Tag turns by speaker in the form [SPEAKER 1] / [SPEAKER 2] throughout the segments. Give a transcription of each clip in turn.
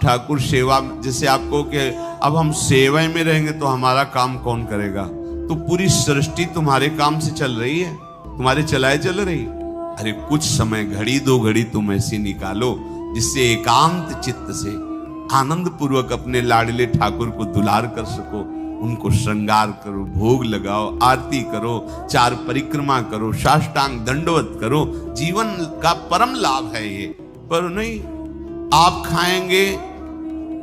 [SPEAKER 1] ठाकुर सेवा, जैसे आपको कि अब हम सेवा में रहेंगे तो हमारा काम कौन करेगा? तो पूरी सृष्टि तुम्हारे काम से चल रही है, तुम्हारे चलाए चल रही। अरे कुछ समय, घड़ी दो घड़ी तुम ऐसी निकालो जिससे एकांत चित्त से आनंद पूर्वक अपने लाडले ठाकुर को दुलार कर सको। उनको श्रृंगार करो, भोग लगाओ, आरती करो, 4 परिक्रमा करो, साष्टांग दंडवत करो। जीवन का परम लाभ है ये। पर नहीं, आप खाएंगे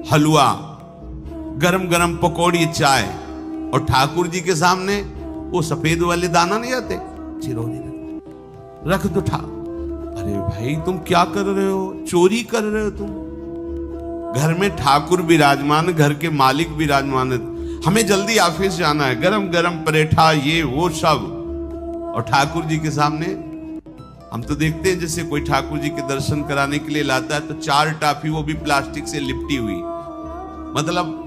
[SPEAKER 1] हलवा, गरम गरम पकौड़ी, चाय, और ठाकुर जी के सामने वो सफेद वाले दाना नहीं आते, चिरौरी रख दो अरे भाई तुम क्या कर रहे हो? चोरी कर रहे हो तुम। घर में ठाकुर विराजमान, घर के मालिक विराजमान, हमें जल्दी ऑफिस जाना है, गरम गरम परेठा ये वो सब, और ठाकुर जी के सामने हम तो देखते हैं जैसे कोई ठाकुर जी के दर्शन कराने के लिए लाता है तो 4 टाफी, वो भी प्लास्टिक से लिपटी हुई, मतलब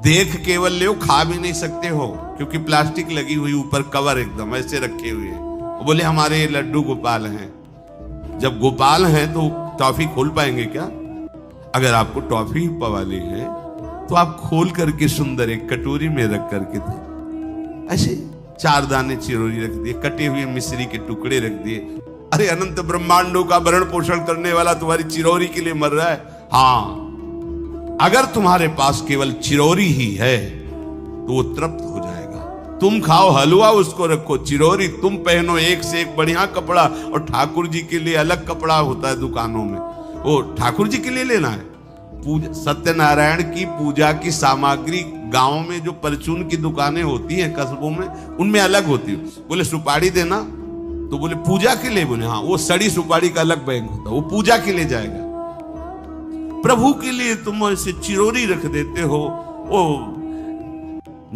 [SPEAKER 1] देख केवल ले, खा भी नहीं सकते हो क्योंकि प्लास्टिक लगी हुई, ऊपर कवर एकदम ऐसे रखे हुए हैं। वो बोले हमारे लड्डू गोपाल हैं। जब गोपाल हैं तो टॉफी खोल पाएंगे क्या? अगर आपको टॉफी पवाली है तो आप खोल करके सुंदर एक कटोरी में रख करके थे, ऐसे 4 दाने चिरौरी रख दिए, कटे हुए मिश्री के टुकड़े रख दिए। अरे अनंत ब्रह्मांडों का भरण पोषण करने वाला तुम्हारी चिरौरी के लिए मर रहा है। हाँ, अगर तुम्हारे पास केवल चिरौरी ही है तो वो तृप्त हो जाएगा। तुम खाओ हलवा, उसको रखो, चिरौरी तुम पहनो, एक से एक बढ़िया कपड़ा, और ठाकुर जी के लिए अलग कपड़ा होता है दुकानों में, वो ठाकुर जी के लिए लेना है। पूजा, सत्यनारायण की पूजा की सामग्री गांव में जो परचून की दुकानें होती हैं कस्बों में, उनमें अलग होती है। बोले सुपारी देना, तो बोले पूजा के लिए, बोले हाँ, वो सड़ी सुपारी का अलग बैंक होता है, वो पूजा के लिए जाएगा। प्रभु के लिए तुम ऐसे चिरौरी रख देते हो। ओ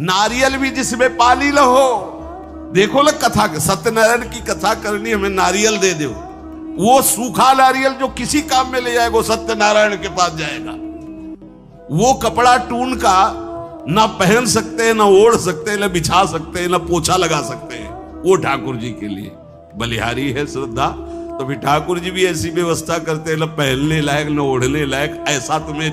[SPEAKER 1] नारियल भी जिसमें पानी लहो, देखो ना कथा, सत्यनारायण की कथा करनी, हमें नारियल दे दो। वो सूखा नारियल जो किसी काम में ले जाएगा वो सत्यनारायण के पास जाएगा। वो कपड़ा टून का ना पहन सकते हैं, ना ओढ़ सकते हैं, ना बिछा सकते हैं, ना पोछा लगा सकते हैं, वो ठाकुर जी के लिए बलिहारी है श्रद्धा। तो भी ठाकुर जी भी ऐसी व्यवस्था करते हैं, ना पहनने लायक ना ओढ़ने लायक, ऐसा तुम्हें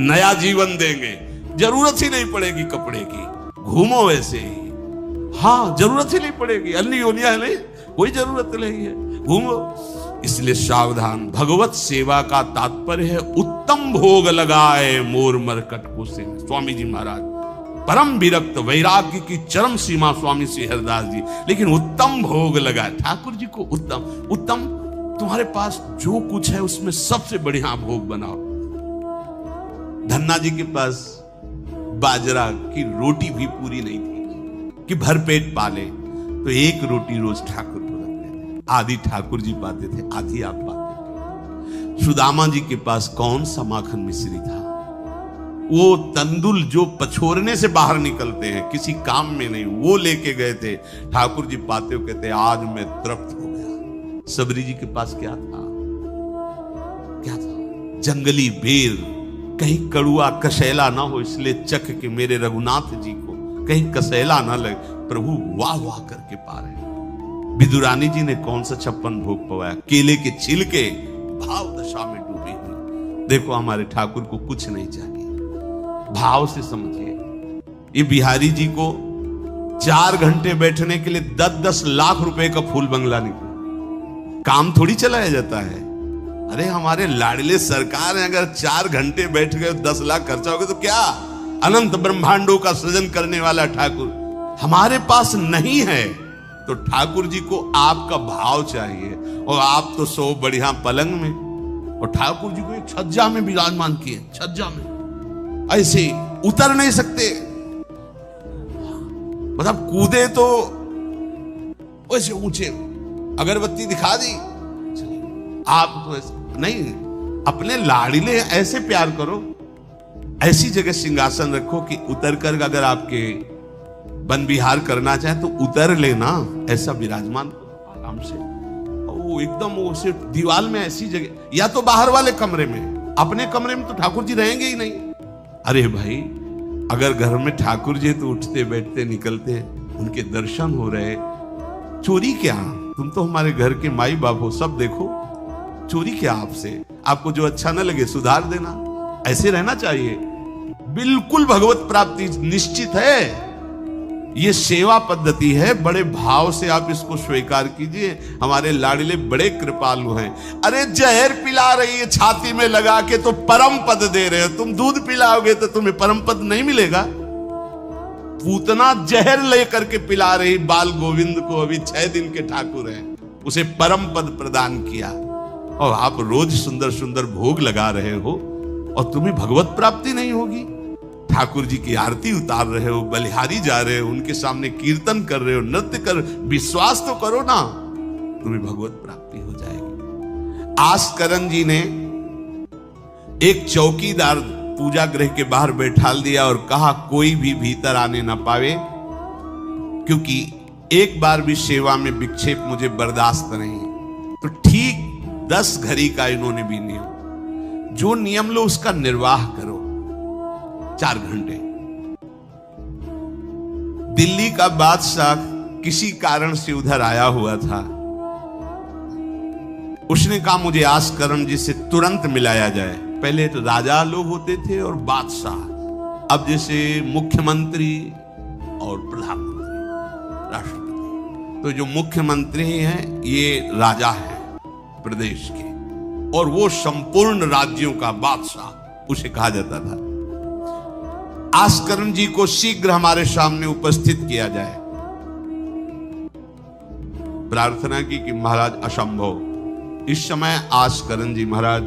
[SPEAKER 1] नया जीवन देंगे, जरूरत ही नहीं पड़ेगी कपड़े की, घूमो वैसे ही। हाँ, जरूरत ही नहीं पड़ेगी, अन्य योनिया नहीं, कोई जरूरत नहीं है, घूमो। इसलिए सावधान। भगवत सेवा का तात्पर्य है उत्तम भोग लगाए मोर मरकट को से। स्वामी जी महाराज परम विरक्त, वैराग्य की चरम सीमा स्वामी श्री हरिदास जी, लेकिन उत्तम भोग लगाए ठाकुर जी को। उत्तम उत्तम, तुम्हारे पास जो कुछ है उसमें सबसे बढ़िया भोग बनाओ। धन्ना जी के पास बाजरा की रोटी भी पूरी नहीं थी कि भरपेट पाले, तो एक रोटी रोज ठाकुर को रखते थे। आधी ठाकुर जी पाते थे, आधी आप पाते थे। सुदामा जी के पास कौन सा माखन मिश्री था? वो तंदुल जो पछोरने से बाहर निकलते हैं, किसी काम में नहीं, वो लेके गए थे। ठाकुर जी पाते हो कहते आज मैं तृप्त हो गया। सबरी जी के पास क्या था? क्या था? जंगली बेर, कहीं कड़ुआ कसेला ना हो, इसलिए चख के मेरे रघुनाथ जी को कहीं कसेला ना लगे, प्रभु वाह वाह करके पा रहे। विदुरानी जी ने कौन सा 56 भोग पवाया? केले के छिलके भाव दशा में डूबे हुए। देखो हमारे ठाकुर को कुछ नहीं चाहिए, भाव से समझिए। ये बिहारी जी को 4 घंटे बैठने के लिए 10-10 लाख रुपए का फूल बंगला निकला। काम थोड़ी चलाया जाता है। अरे हमारे लाडले सरकार है, अगर 4 घंटे बैठ गए 10 लाख खर्चा हो गया तो क्या? अनंत ब्रह्मांडों का सृजन करने वाला ठाकुर हमारे पास नहीं है, तो ठाकुर जी को आपका भाव चाहिए। और आप तो सो बढ़िया पलंग में, और ठाकुर जी को एक छज्जा में विराजमान किए, छज्जा में ऐसे उतर नहीं सकते, मतलब कूदे तो वैसे ऊंचे, अगरबत्ती दिखा दी, आप तो ऐसे नहीं। अपने लाडले ऐसे प्यार करो, ऐसी जगह सिंहासन रखो कि उतर कर अगर आपके वन विहार करना चाहे तो उतर लेना, ऐसा विराजमान आराम से। वो एकदम वो सिर्फ दीवार में ऐसी जगह, या तो बाहर वाले कमरे में, अपने कमरे में तो ठाकुर जी रहेंगे ही नहीं। अरे भाई, अगर घर में ठाकुर जी तो उठते बैठते निकलते हैं, उनके दर्शन हो रहे, चोरी क्या? तुम तो हमारे घर के माई बाप हो, सब देखो, चोरी क्या आपसे? आपको जो अच्छा ना लगे सुधार देना, ऐसे रहना चाहिए। बिल्कुल भगवत प्राप्ति निश्चित है। ये सेवा पद्धति है, बड़े भाव से आप इसको स्वीकार कीजिए। हमारे लाडले बड़े कृपालु हैं। अरे जहर पिला रही है छाती में लगा के तो परम पद दे रहे हो, तुम दूध पिलाओगे तो तुम्हें परम पद नहीं मिलेगा। पूतना जहर लेकर के पिला रही बाल गोविंद को, अभी 6 दिन के ठाकुर हैं, उसे परम पद प्रदान किया, और आप रोज सुंदर सुंदर भोग लगा रहे हो और तुम्हें भगवत प्राप्ति नहीं होगी। ठाकुर जी की आरती उतार रहे हो, बलिहारी जा रहे हो, उनके सामने कीर्तन कर रहे हो, नृत्य कर, विश्वास तो करो ना, तुम्हें भगवत प्राप्ति हो जाएगी। आस्करन जी ने एक चौकीदार पूजा गृह के बाहर बैठाल दिया और कहा कोई भी भीतर आने ना पावे, क्योंकि एक बार भी सेवा में विक्षेप मुझे बर्दाश्त नहीं। तो ठीक 10 घड़ी का इन्होंने भी नियम, जो नियम लो उसका निर्वाह करो। 4 घंटे। दिल्ली का बादशाह किसी कारण से उधर आया हुआ था। उसने कहा मुझे आस्करन जी से तुरंत मिलाया जाए। पहले तो राजा लोग होते थे और बादशाह, अब जैसे मुख्यमंत्री और प्रधानमंत्री, राष्ट्रपति। तो जो मुख्यमंत्री हैं ये राजा है प्रदेश के, और वो संपूर्ण राज्यों का बादशाह उसे कहा जाता था। आस्करन जी को शीघ्र हमारे सामने उपस्थित किया जाए। प्रार्थना की कि महाराज असंभव, इस समय आस्करन जी महाराज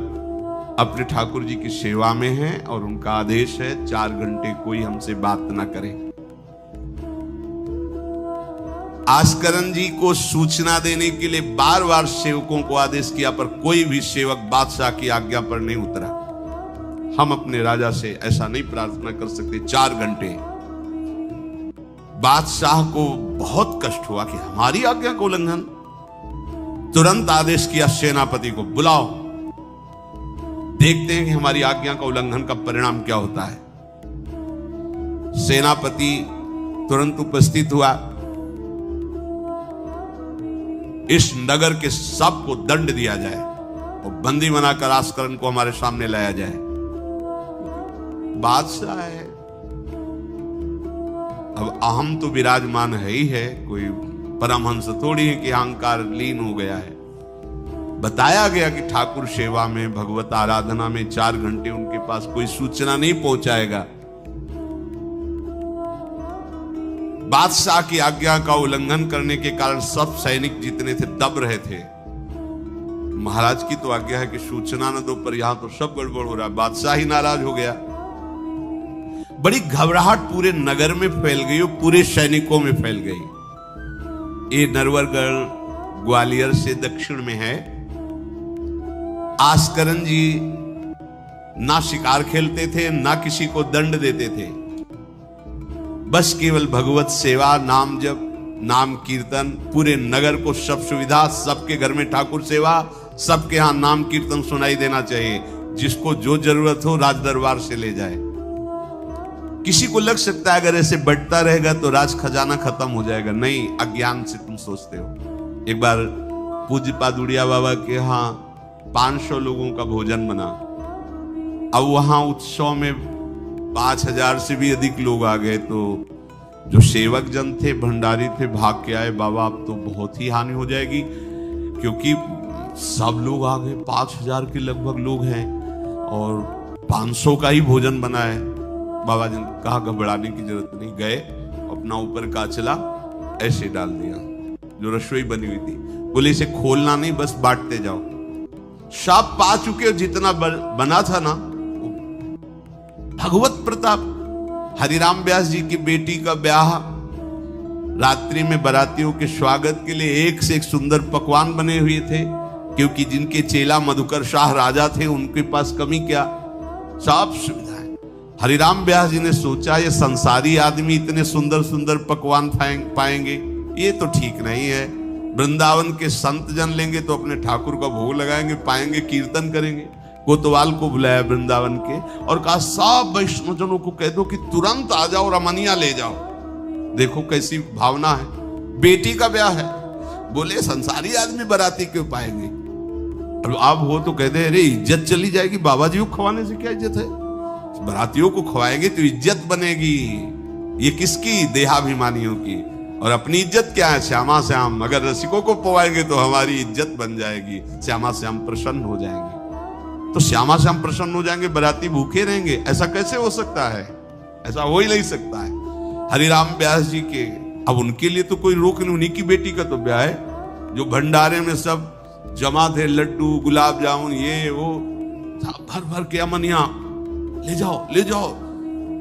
[SPEAKER 1] अपने ठाकुर जी की सेवा में हैं और उनका आदेश है 4 घंटे कोई हमसे बात ना करे। आस्करन जी को सूचना देने के लिए बार बार सेवकों को आदेश किया, पर कोई भी सेवक बादशाह की आज्ञा पर नहीं उतरा। हम अपने राजा से ऐसा नहीं प्रार्थना कर सकते। 4 घंटे। बादशाह को बहुत कष्ट हुआ कि हमारी आज्ञा का उल्लंघन। तुरंत आदेश किया सेनापति को बुलाओ, देखते हैं कि हमारी आज्ञा का उल्लंघन का परिणाम क्या होता है। सेनापति तुरंत उपस्थित हुआ। इस नगर के सबको दंड दिया जाए और बंदी बनाकर आस्करन को हमारे सामने लाया जाए। बादशाह है, अब अहम तो विराजमान है ही है, कोई परमहंस थोड़ी है कि अहंकार लीन हो गया है। बताया गया कि ठाकुर सेवा में, भगवत आराधना में 4 घंटे उनके पास कोई सूचना नहीं पहुंचाएगा। बादशाह की आज्ञा का उल्लंघन करने के कारण सब सैनिक जितने थे दब रहे थे। महाराज की तो आज्ञा है कि सूचना न दो, पर यहां तो सब गड़बड़ हो रहा है। बादशाह ही नाराज हो गया। बड़ी घबराहट पूरे नगर में फैल गई और पूरे सैनिकों में फैल गई। ये नरवरगढ़ ग्वालियर से दक्षिण में है। आस्करन जी ना शिकार खेलते थे, ना किसी को दंड देते थे, बस केवल भगवत सेवा, नाम जप, नाम कीर्तन। पूरे नगर को सब सुविधा, सबके घर में ठाकुर सेवा, सबके यहां नाम कीर्तन सुनाई देना चाहिए। जिसको जो जरूरत हो राज दरबार से ले जाए। किसी को लग सकता है अगर ऐसे बढ़ता रहेगा तो राज खजाना खत्म हो जाएगा। नहीं, अज्ञान से तुम सोचते हो। एक बार पूज्य पादुड़िया बाबा के यहाँ 500 लोगों का भोजन बना। अब वहां उत्सव में 5000 से भी अधिक लोग आ गए। तो जो सेवक जन थे, भंडारी थे, भाग के आए, बाबा अब तो बहुत ही हानि हो जाएगी, क्योंकि सब लोग आ गए। 5000 के लगभग लोग हैं और 500 का ही भोजन बना है। बाबा जी ने कहा घबराने की जरूरत नहीं। गए, अपना ऊपर का चला ऐसे डाल दिया जो रसोई बनी हुई थी। बोले इसे खोलना नहीं, बस बांटते जाओ। सब पा चुके, जितना बना था ना। भगवत प्रताप। हरिराम व्यास जी की बेटी का ब्याह, रात्रि में बारातियों के स्वागत के लिए एक से एक सुंदर पकवान बने हुए थे, क्योंकि जिनके चेला मधुकर शाह राजा थे उनके पास कमी क्या, सब सुविधाएं। हरिराम व्यास जी ने सोचा ये संसारी आदमी इतने सुंदर सुंदर पकवान पाएंगे, ये तो ठीक नहीं है। वृंदावन के संत जन लेंगे तो अपने ठाकुर का भोग लगाएंगे, पाएंगे, कीर्तन करेंगे। कोतवाल को बुलाया वृंदावन के और कहा सब वैष्णवजनों को कह दो कि तुरंत आ जाओ और अमनिया ले जाओ। देखो कैसी भावना है, बेटी का ब्याह है। बोले संसारी आदमी बाराती क्यों पाएंगे। अब आप हो तो कहते अरे इज्जत चली जाएगी, बाबा जी को खवाने से क्या इज्जत है। बरातियों को खवाएंगे तो इज्जत बनेगी। ये किसकी? देहाभिमानियों की। और अपनी इज्जत क्या है? श्यामा श्याम। अगर रसिकों को पवाएंगे तो हमारी इज्जत बन जाएगी, श्यामा श्याम प्रसन्न हो जाएंगे। तो श्यामा श्याम प्रसन्न हो जाएंगे, बराती भूखे रहेंगे, ऐसा कैसे हो सकता है? ऐसा हो ही नहीं सकता है। हरिराम व्यास जी के, अब उनके लिए तो कोई रोक नहीं, उन्हीं की बेटी का तो ब्याह है, जो भंडारे में सब जमा थे, लड्डू गुलाब जामुन ये वो भर भर के अमनिया, ले जाओ ले जाओ।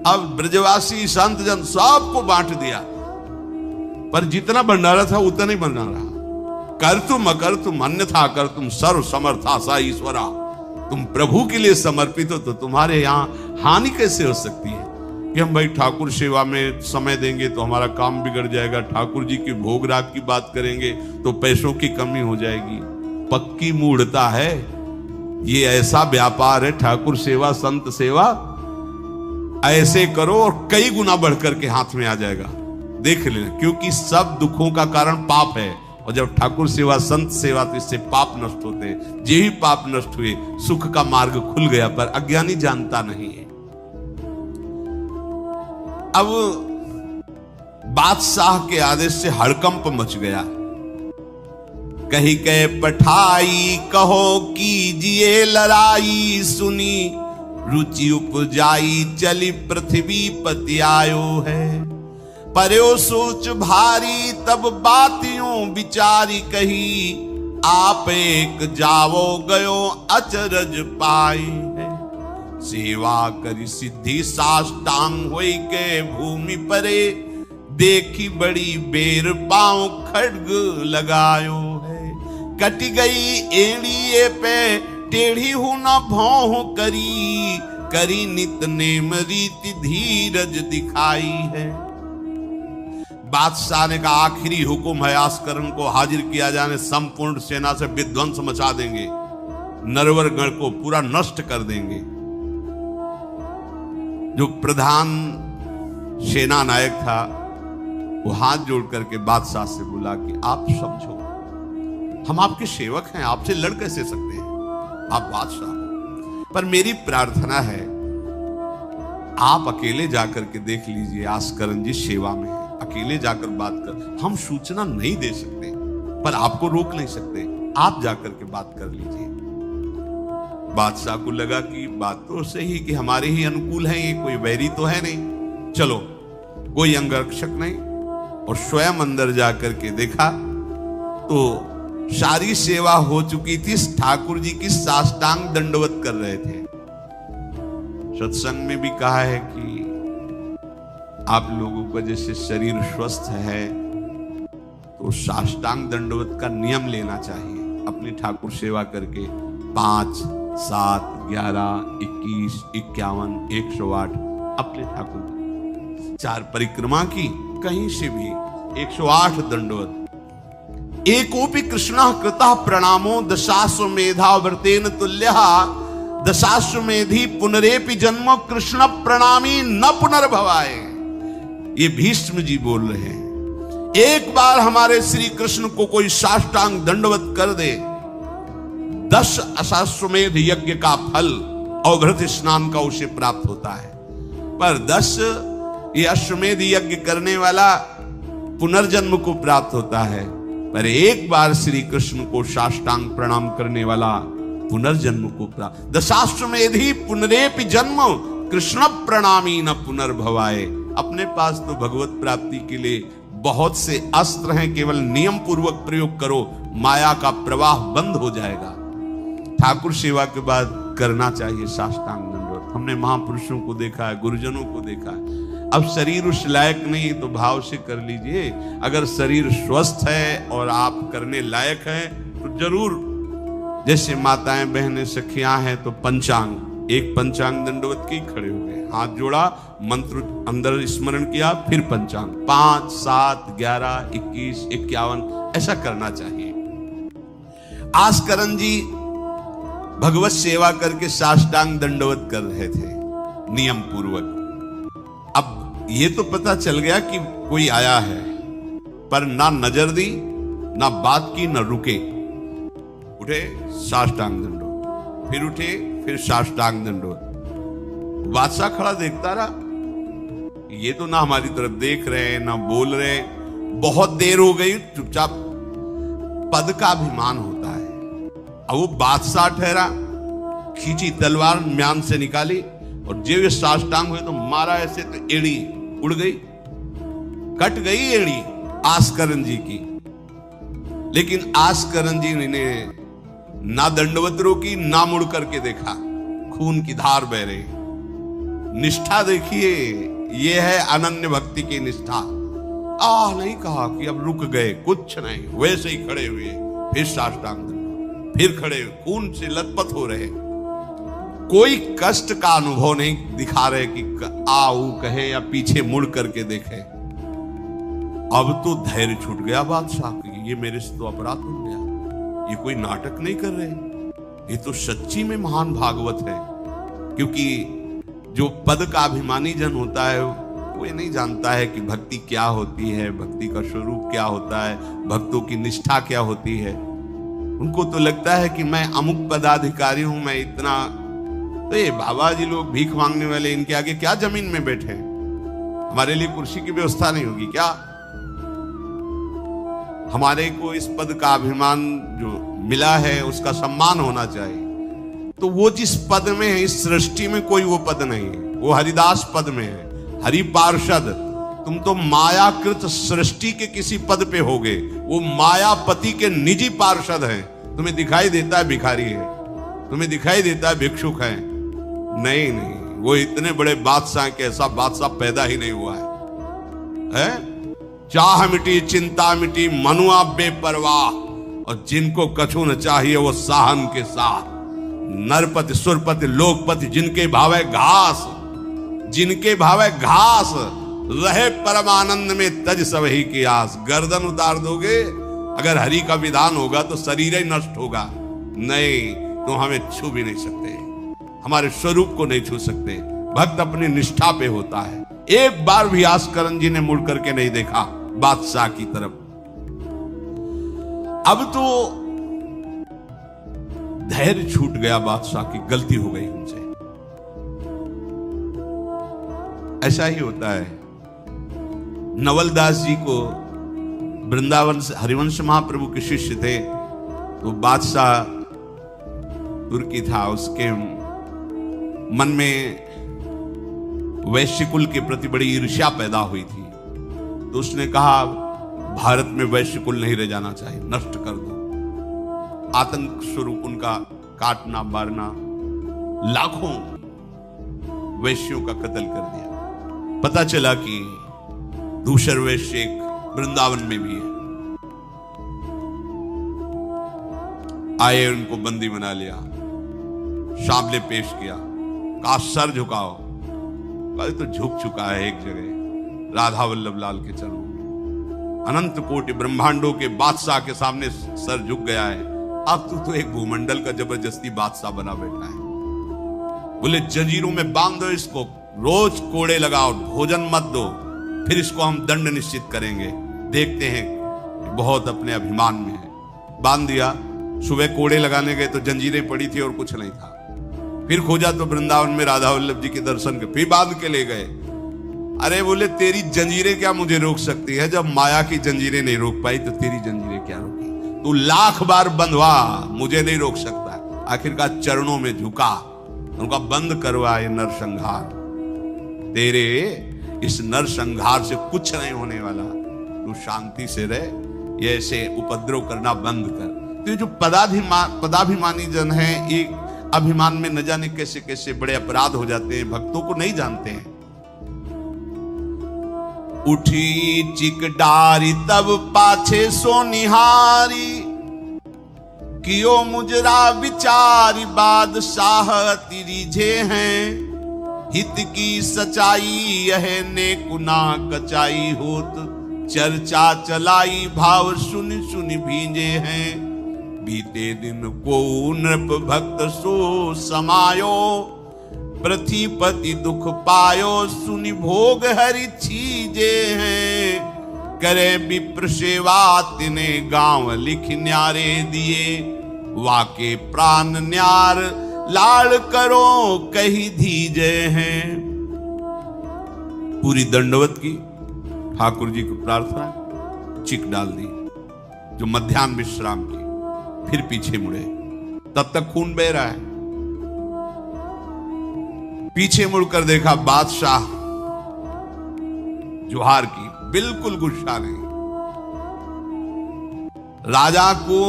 [SPEAKER 1] अब ब्रजवासी संत जन सबको बांट दिया, पर जितना भंडारा था उतना ही बना रहा। कर तुम अकर तुम अन्यथा कर तुम सर्व समर्था सा ईश्वरा। तुम प्रभु के लिए समर्पित हो तो तुम्हारे यहाँ हानि कैसे हो सकती है कि हम भाई ठाकुर सेवा में समय देंगे तो हमारा काम बिगड़ जाएगा, ठाकुर जी के भोग राग की बात करेंगे तो पैसों की कमी हो जाएगी। पक्की मूढ़ता है ये, ऐसा व्यापार है ठाकुर सेवा संत सेवा। ऐसे करो और कई गुना बढ़कर के हाथ में आ जाएगा, देख लेना। क्योंकि सब दुखों का कारण पाप है, और जब ठाकुर सेवा संत सेवा तो इससे पाप नष्ट होते हैं। जे ही पाप नष्ट हुए सुख का मार्ग खुल गया, पर अज्ञानी जानता नहीं है। अब बादशाह के आदेश से हड़कंप मच गया। कही के पठाई कहो कीजिए लड़ाई, सुनी रुचि उपजाई चली पृथ्वी पति आयो है। पर्यो सोच भारी तब बातियों विचारी कही, आप एक जावो गयो अचरज पाई है। सेवा करी सिद्धि साष्टांग होई के भूमि परे, देखी बड़ी बेर पांव खड्ग लगायो है। कटी गई एड़िए पे टेढ़ी हूं न भौं करी, करी नित नेम रीति धीरज दिखाई है। बादशाह ने कहा आखिरी हुक्म है, आस्करण को हाजिर किया जाने, संपूर्ण सेना से विध्वंस मचा देंगे, नरवर गण को पूरा नष्ट कर देंगे। जो प्रधान सेना नायक था वो हाथ जोड़ करके बादशाह से बोला कि आप समझो, हम आपके सेवक हैं, आपसे लड़ कैसे सकते हैं, आप बादशाह हो। पर मेरी प्रार्थना है आप अकेले जाकर के देख लीजिए, आस्करण जी सेवा में है, अकेले जाकर बात कर। हम सूचना नहीं दे सकते पर आपको रोक नहीं सकते, आप जाकर के बात कर लीजिए। बादशाह को लगा कि बात तो सही कि हमारे ही अनुकूल है, ये कोई वैरी तो है नहीं, चलो कोई अंगरक्षक नहीं। और स्वयं अंदर जाकर के देखा तो सारी सेवा हो चुकी थी, ठाकुर जी की साष्टांग दंडवत कर रहे थे। सत्संग में भी कहा है कि आप लोगों का जैसे शरीर स्वस्थ है तो साष्टांग दंडवत का नियम लेना चाहिए अपनी ठाकुर सेवा करके। 5, 7, 11, 21, 51, 108 अपने ठाकुर 4 परिक्रमा की, कहीं से भी 108 दंडवत। एकोपि कृष्णः कृतः प्रणामो दशाश्वमेधा व्रतेन तुल्यः, दशाश्वमेधी पुनरेपि जन्म कृष्ण प्रणामी न पुनर्भवाए। ये भीष्म जी बोल रहे हैं। एक बार हमारे श्री कृष्ण को कोई साष्टांग दंडवत कर दे, 10 अश्वमेध यज्ञ का फल और व्रत स्नान का उसे प्राप्त होता है। पर 10 ये अश्वमेध यज्ञ करने वाला पुनर्जन्म को प्राप्त होता है, पर एक बार श्री कृष्ण को साष्टांग प्रणाम करने वाला पुनर्जन्म को प्राप्त। दशाश्वमेधी पुनरेपि जन्म कृष्ण प्रणामी न पुनर्भवाए। अपने पास तो भगवत प्राप्ति के लिए बहुत से अस्त्र हैं, केवल नियम पूर्वक प्रयोग करो, माया का प्रवाह बंद हो जाएगा। ठाकुर सेवा के बाद करना चाहिए साष्टांग दंडवत। हमने महापुरुषों को देखा है, गुरुजनों को देखा है। अब शरीर उस लायक नहीं तो भाव से कर लीजिए। अगर शरीर स्वस्थ है और आप करने लायक हैं तो जरूर, जैसे माताएं बहनें सखियां हैं तो पंचांग, एक पंचांग दंडवत के खड़े हो गए, हाथ जोड़ा, मंत्र अंदर स्मरण किया, फिर पंचांग 5, 7, 11, 21, 51 ऐसा करना चाहिए। आस्करण जी भगवत सेवा करके साष्टांग दंडवत कर रहे थे नियम पूर्वक। अब ये तो पता चल गया कि कोई आया है, पर ना नजर दी, ना बात की, ना रुके। उठे साष्टांग दंडवत, फिर उठे, फिर साष्टांग दंडवत। बादशाह खड़ा देखता रहा, ये तो ना हमारी तरफ देख रहे हैं ना बोल रहे। बहुत देर हो गई, चुपचाप। पद का अभिमान होता है। अब वो बादशाह ठहरा, खींची तलवार, म्यान से निकाली और जो ये साष्टांग हुए तो मारा ऐसे, तो एड़ी उड़ गई, कट गई एड़ी आस्करन जी की। लेकिन आस्करन जी ने ना दंडवत रोकी, ना मुड़ करके देखा, खून की धार बह रही। निष्ठा देखिए, ये है अनन्य भक्ति की निष्ठा। नहीं कहा कि अब रुक गए, कुछ नहीं, वैसे ही खड़े हुए, फिर साष्टांग दंड, फिर खड़े हुए, खून से लथपथ हो रहे। कोई कष्ट का अनुभव नहीं दिखा रहे कि आओ कहे या पीछे मुड़ करके देखे। अब तो धैर्य छूट गया बादशाह की, ये मेरे से तो अपराध हो गया, ये कोई नाटक नहीं कर रहे, ये तो सच्ची में महान भागवत है। क्योंकि जो पद का अभिमानी जन होता है वो ये नहीं जानता है कि भक्ति क्या होती है, भक्ति का स्वरूप क्या होता है, भक्तों की निष्ठा क्या होती है। उनको तो लगता है कि मैं अमुक पदाधिकारी हूं, मैं इतना। तो ये बाबा जी लोग भीख मांगने वाले, इनके आगे क्या जमीन में बैठे हैं? हमारे लिए कुर्सी की व्यवस्था नहीं होगी क्या? हमारे को इस पद का अभिमान जो मिला है उसका सम्मान होना चाहिए। तो वो जिस पद में है, इस सृष्टि में कोई वो पद नहीं है, वो हरिदास पद में है, हरि पार्षद। तुम तो मायाकृत सृष्टि के किसी पद पे होगे, वो मायापति के निजी पार्षद हैं। तुम्हें दिखाई देता है भिखारी है, तुम्हें दिखाई देता है भिक्षुक है। नहीं नहीं, वो इतने बड़े बादशाह के ऐसा बादशाह पैदा ही नहीं हुआ है? चाह मिटी चिंता मिटी, मनुआ बेपरवाह, और जिनको कछु न चाहिए वो साहन के साथ। नरपति सुरपति लोकपति, जिनके भावे घास, जिनके भावे घास, रहे परमानंद में तज सबही की आस। गर्दन उतार दोगे, अगर हरि का विधान होगा तो शरीर ही नष्ट होगा। नहीं, तो हमें छू भी नहीं सकते, हमारे स्वरूप को नहीं छू सकते। भक्त अपनी निष्ठा पे होता है। एक बार भी आस्करन जी ने मुड़ करके नहीं देखा बादशाह की तरफ। अब तो धैर्य छूट गया बादशाह की, गलती हो गई उनसे। ऐसा ही होता है। नवलदास जी को वृंदावन से हरिवंश महाप्रभु के शिष्य थे, तो बादशाह तुर्की था, उसके मन में वैश्य कुल के प्रति बड़ी ईर्ष्या पैदा हुई थी। तो उसने कहा भारत में वैश्य कुल नहीं रह जाना चाहिए, नष्ट कर दो। आतंक स्वरूप उनका काटना मारना, लाखों वैश्यों का कत्ल कर दिया। पता चला कि दूसर वैश्य एक वृंदावन में भी है। आए, उनको बंदी बना लिया, सामने पेश किया, कहा सर झुकाओ। कल तो झुक चुका है एक जगह, राधा वल्लभ लाल के चरणों में। अनंत कोटि ब्रह्मांडों के बादशाह के सामने सर झुक गया है। अब तो एक भूमंडल का जबरदस्ती बादशाह बना बैठा है। बोले जंजीरों में बांध दो इसको, रोज कोड़े लगाओ, भोजन मत दो, फिर इसको हम दंड निश्चित करेंगे। देखते हैं, बहुत अपने अभिमान में है। बांध दिया। सुबह कोड़े लगाने गए तो जंजीरें पड़ी थी और कुछ नहीं था। फिर खोजा तो वृंदावन में राधा वल्लभ जी के दर्शन के, फिर बांध के ले गए। अरे बोले तेरी जंजीरें क्या मुझे रोक सकती है? जब माया की जंजीरें नहीं रोक पाई तो तेरी जंजीरें क्या रोकी? तू लाख बार बंधवा, मुझे नहीं रोक सकता। आखिरकार चरणों में झुका, उनका बंद करवा ये नरसंहार। तेरे इस नरसंहार से कुछ नहीं होने वाला, तू शांति से रह, ये ऐसे उपद्रव करना बंद कर। तो ये जो पदाभिमानी जन है, एक अभिमान में न जाने कैसे कैसे बड़े अपराध हो जाते हैं, भक्तों को नहीं जानते हैं। उठी चिकडारी तब पाछे सोनिहारी, कियो मुजरा विचारी बादशाह तिरिझे हैं। हित की सच्चाई यह ने कुना कचाई होत, चर्चा चलाई भाव सुन सुन भींजे हैं। बीते दिन को नृप भक्त सो समायो, पृथ्वीपति दुख पायो सुनि भोग हरि छीजे हैं। करे विप्र सेवा तिने गांव लिख न्यारे दिए, वाके प्राण न्यार लाड़ करो कही धीजे हैं। पूरी दंडवत की, ठाकुर जी को प्रार्थना, चिक डाल दी जो मध्याह्न विश्राम की, फिर पीछे मुड़े, तब तक खून बह रहा है। पीछे मुड़कर देखा बादशाह जोहार की, बिल्कुल गुस्सा नहीं। राजा को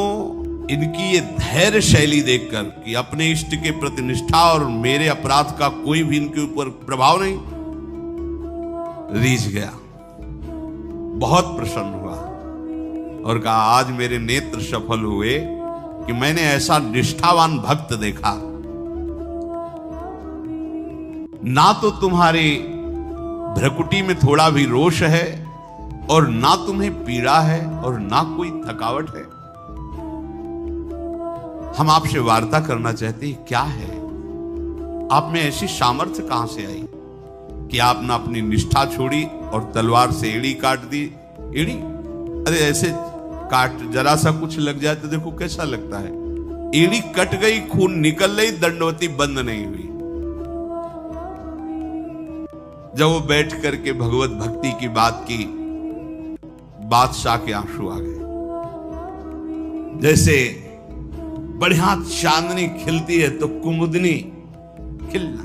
[SPEAKER 1] इनकी ये धैर्य शैली देखकर कि अपने इष्ट के प्रति निष्ठा और मेरे अपराध का कोई भी इनके ऊपर प्रभाव नहीं, रीझ गया, बहुत प्रसन्न हुआ और कहा आज मेरे नेत्र सफल हुए कि मैंने ऐसा निष्ठावान भक्त देखा। ना तो तुम्हारे भ्रकुटी में थोड़ा भी रोष है और ना तुम्हें पीड़ा है और ना कोई थकावट है। हम आपसे वार्ता करना चाहते हैं, क्या है आप में ऐसी सामर्थ्य कहां से आई कि आपने अपनी निष्ठा छोड़ी और तलवार से एड़ी काट दी। एड़ी, अरे ऐसे काट, जरा सा कुछ लग जाए तो देखो कैसा लगता है। एड़ी कट गई, खून निकल गई, दंडवती बंद नहीं हुई। जब वो बैठ करके भगवत भक्ति की बात की, बादशाह के आंसू आ गए। जैसे बढ़िया चांदनी खिलती है तो कुमुदनी खिलना,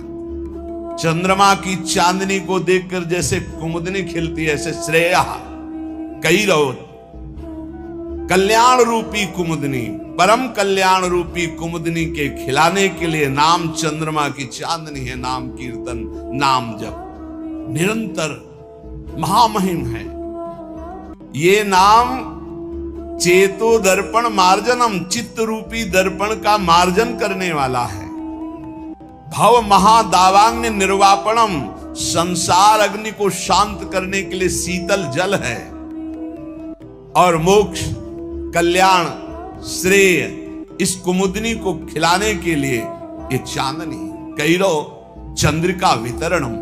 [SPEAKER 1] चंद्रमा की चांदनी को देखकर जैसे कुमुदनी खिलती है, ऐसे श्रेया कैरव कल्याण रूपी कुमुदनी, परम कल्याण रूपी कुमुदनी के खिलाने के लिए नाम चंद्रमा की चांदनी है। नाम कीर्तन, नाम जप निरंतर महामहिम है। ये नाम चेतो दर्पण मार्जनम, चित्त रूपी दर्पण का मार्जन करने वाला है। भव महादावांग निर्वापणम, संसार अग्नि को शांत करने के लिए शीतल जल है। और मोक्ष, कल्याण, श्रेय इस कुमुदनी को खिलाने के लिए ये चांदनी, कैरव चंद्रिका वितरणम,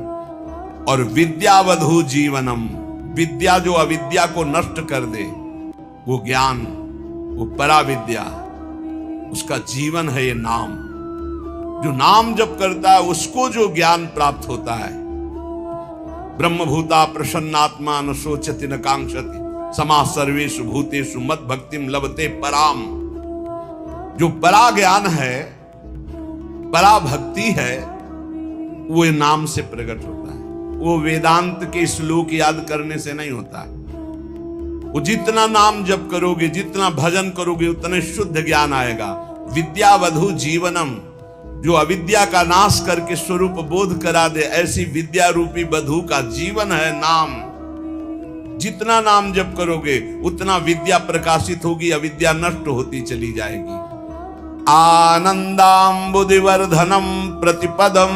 [SPEAKER 1] और विद्यावधु जीवनम, विद्या जो अविद्या को नष्ट कर दे, वो ज्ञान, वो पराविद्या, उसका जीवन है ये नाम। जो नाम जप करता है उसको जो ज्ञान प्राप्त होता है। ब्रह्मभूता प्रसन्नात्मा न शोचति न कांक्षति, समा सर्वेषु भूतेषु मद भक्तिम लभते पराम। जो परा ज्ञान है, परा भक्ति है, वो नाम से प्रकट होता है। वो वेदांत के श्लोक याद करने से नहीं होता है। वो जितना नाम जप करोगे, जितना भजन करोगे, उतने शुद्ध ज्ञान आएगा। विद्यावधु जीवनम, जो अविद्या का नाश करके स्वरूप बोध करा दे, ऐसी विद्या रूपी वधु का जीवन है नाम। जितना नाम जप करोगे उतना विद्या प्रकाशित होगी, अविद्या नष्ट होती चली जाएगी। आनंदाम्बुदिवर्धनम प्रतिपदम,